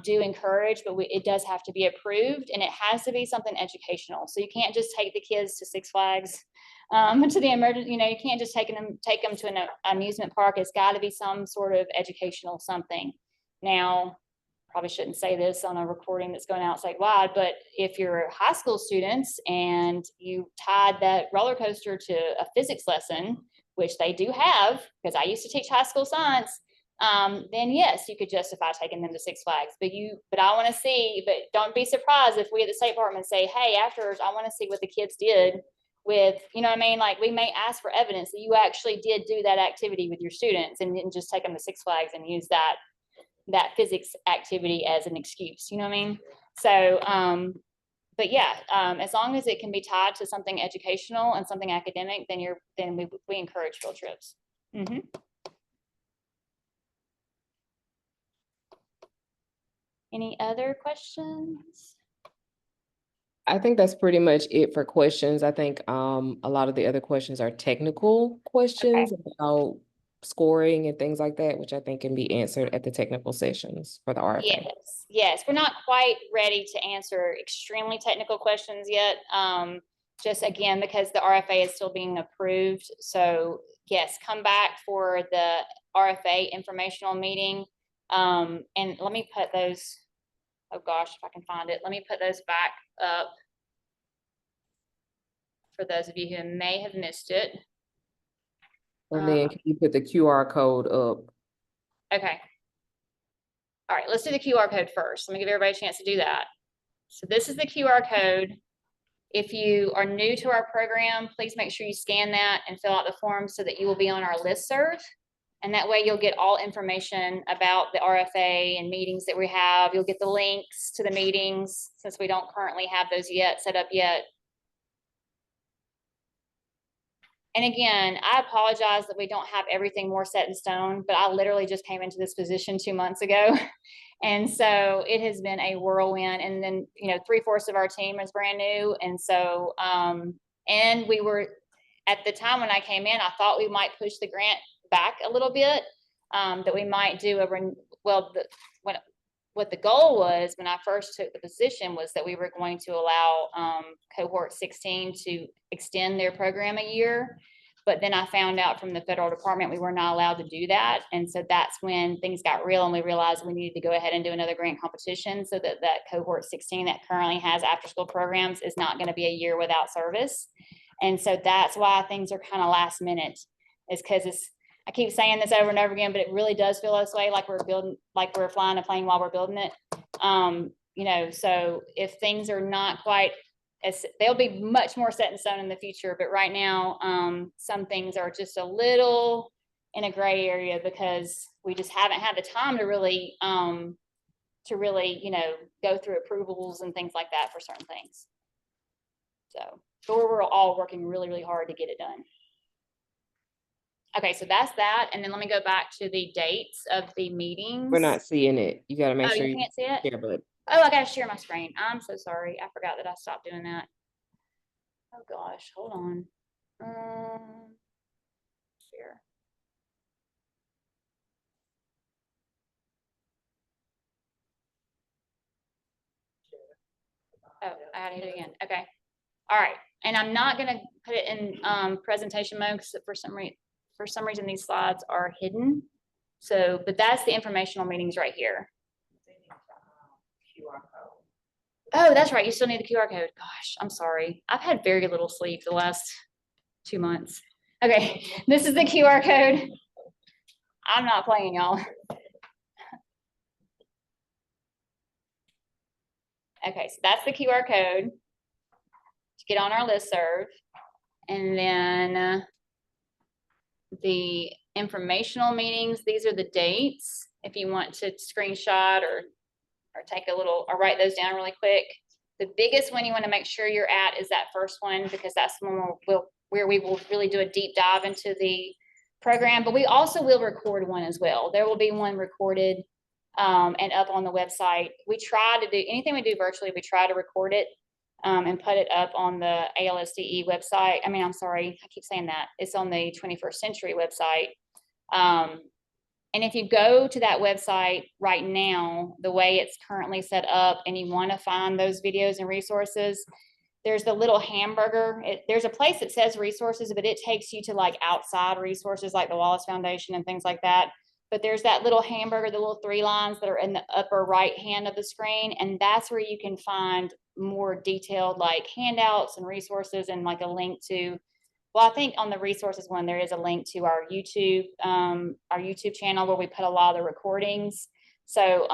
do encourage, but it does have to be approved, and it has to be something educational. So you can't just take the kids to Six Flags, to the emergency, you can't just take them to an amusement park. It's got to be some sort of educational something. Now, probably shouldn't say this on a recording that's going out statewide, but if you're high school students and you tied that roller coaster to a physics lesson, which they do have, because I used to teach high school science, then yes, you could justify taking them to Six Flags. But I want to see, but don't be surprised if we at the State Department say, hey, afterwards, I want to see what the kids did with, like we may ask for evidence that you actually did do that activity with your students and didn't just take them to Six Flags and use that physics activity as an excuse, So, but yeah, as long as it can be tied to something educational and something academic, then we encourage field trips. Any other questions? I think that's pretty much it for questions. I think a lot of the other questions are technical questions about scoring and things like that, which I think can be answered at the technical sessions for the RFA. Yes, we're not quite ready to answer extremely technical questions yet. Just again, because the RFA is still being approved. So yes, come back for the RFA informational meeting. And let me put those, oh gosh, if I can find it, let me put those back up for those of you who may have missed it. And then can you put the QR code up? Okay. All right, let's do the QR code first. Let me give everybody a chance to do that. So this is the QR code. If you are new to our program, please make sure you scan that and fill out the form so that you will be on our listserv. And that way you'll get all information about the RFA and meetings that we have. You'll get the links to the meetings since we don't currently have those set up yet. And again, I apologize that we don't have everything more set in stone, but I literally just came into this position 2 months ago. And so it has been a whirlwind. And then, 3/4 of our team is brand new. And so, and we were, at the time when I came in, I thought we might push the grant back a little bit, that we might do what the goal was when I first took the position was that we were going to allow Cohort 16 to extend their program a year. But then I found out from the federal department we were not allowed to do that. And so that's when things got real and we realized we needed to go ahead and do another grant competition so that Cohort 16 that currently has after school programs is not going to be a year without service. And so that's why things are kind of last minute, is because I keep saying this over and over again, but it really does feel this way, like we're flying a plane while we're building it. So if things are not quite they'll be much more set in stone in the future, but right now, some things are just a little in a gray area because we just haven't had the time to really, go through approvals and things like that for certain things. So we're all working really, really hard to get it done. Okay, so that's that. And then let me go back to the dates of the meetings. We're not seeing it. You got to make sure you can't see it. Share, but oh, I got to share my screen. I'm so sorry. I forgot that I stopped doing that. Oh gosh, hold on. Share. Oh, I had to hit it again. Okay. All right. And I'm not going to put it in presentation mode because for some reason these slides are hidden. So, but that's the informational meetings right here. QR code. Oh, that's right. You still need the QR code. Gosh, I'm sorry. I've had very little sleep the last 2 months. Okay, this is the QR code. I'm not playing, y'all. Okay, so that's the QR code to get on our listserv. And then the informational meetings, these are the dates. If you want to screenshot or take a little, or write those down really quick. The biggest one you want to make sure you're at is that first one, because that's the one where we will really do a deep dive into the program, but we also will record one as well. There will be one recorded and up on the website. We try to do anything we do virtually, we try to record it and put it up on the ALSDE website. I mean, I'm sorry, I keep saying that. It's on the 21st Century website. And if you go to that website right now, the way it's currently set up, and you want to find those videos and resources, there's the little hamburger. There's a place that says resources, but it takes you to like outside resources like the Wallace Foundation and things like that. But there's that little hamburger, the little 3 lines that are in the upper right hand of the screen. And that's where you can find more detailed like handouts and resources, and like a link to, well, I think on the resources one, there is a link to our YouTube channel where we put a lot of the recordings. So,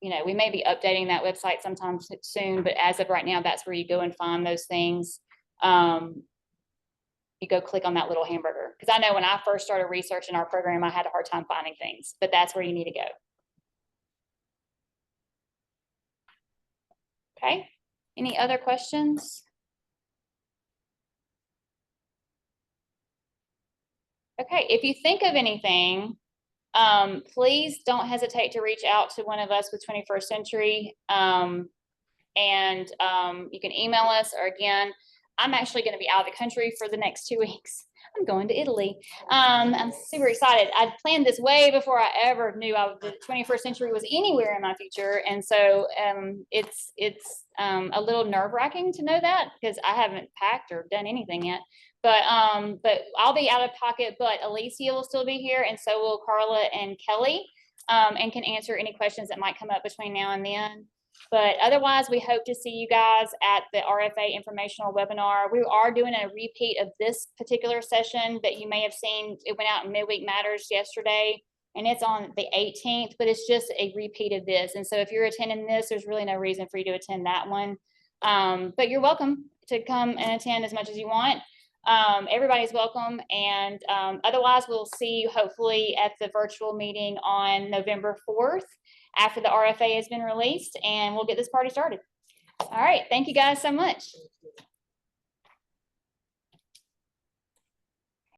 you know, we may be updating that website sometime soon, but as of right now, that's where you go and find those things. You go click on that little hamburger. Because I know when I first started researching our program, I had a hard time finding things, but that's where you need to go. Okay, any other questions? Okay, if you think of anything, please don't hesitate to reach out to one of us with 21st Century. And you can email us, or again, I'm actually going to be out of the country for the next 2 weeks. I'm going to Italy. I'm super excited. I planned this way before I ever knew the 21st Century was anywhere in my future. And so it's a little nerve-wracking to know that, because I haven't packed or done anything yet. But I'll be out of pocket, but Alicia will still be here, and so will Carla and Kelly, and can answer any questions that might come up between now and then. But otherwise, we hope to see you guys at the RFA informational webinar. We are doing a repeat of this particular session that you may have seen. It went out in Midweek Matters yesterday, and it's on the 18th, but it's just a repeat of this. And so if you're attending this, there's really no reason for you to attend that one. But you're welcome to come and attend as much as you want. Everybody's welcome. And otherwise, we'll see you hopefully at the virtual meeting on November 4th after the RFA has been released, and we'll get this party started. All right. Thank you guys so much.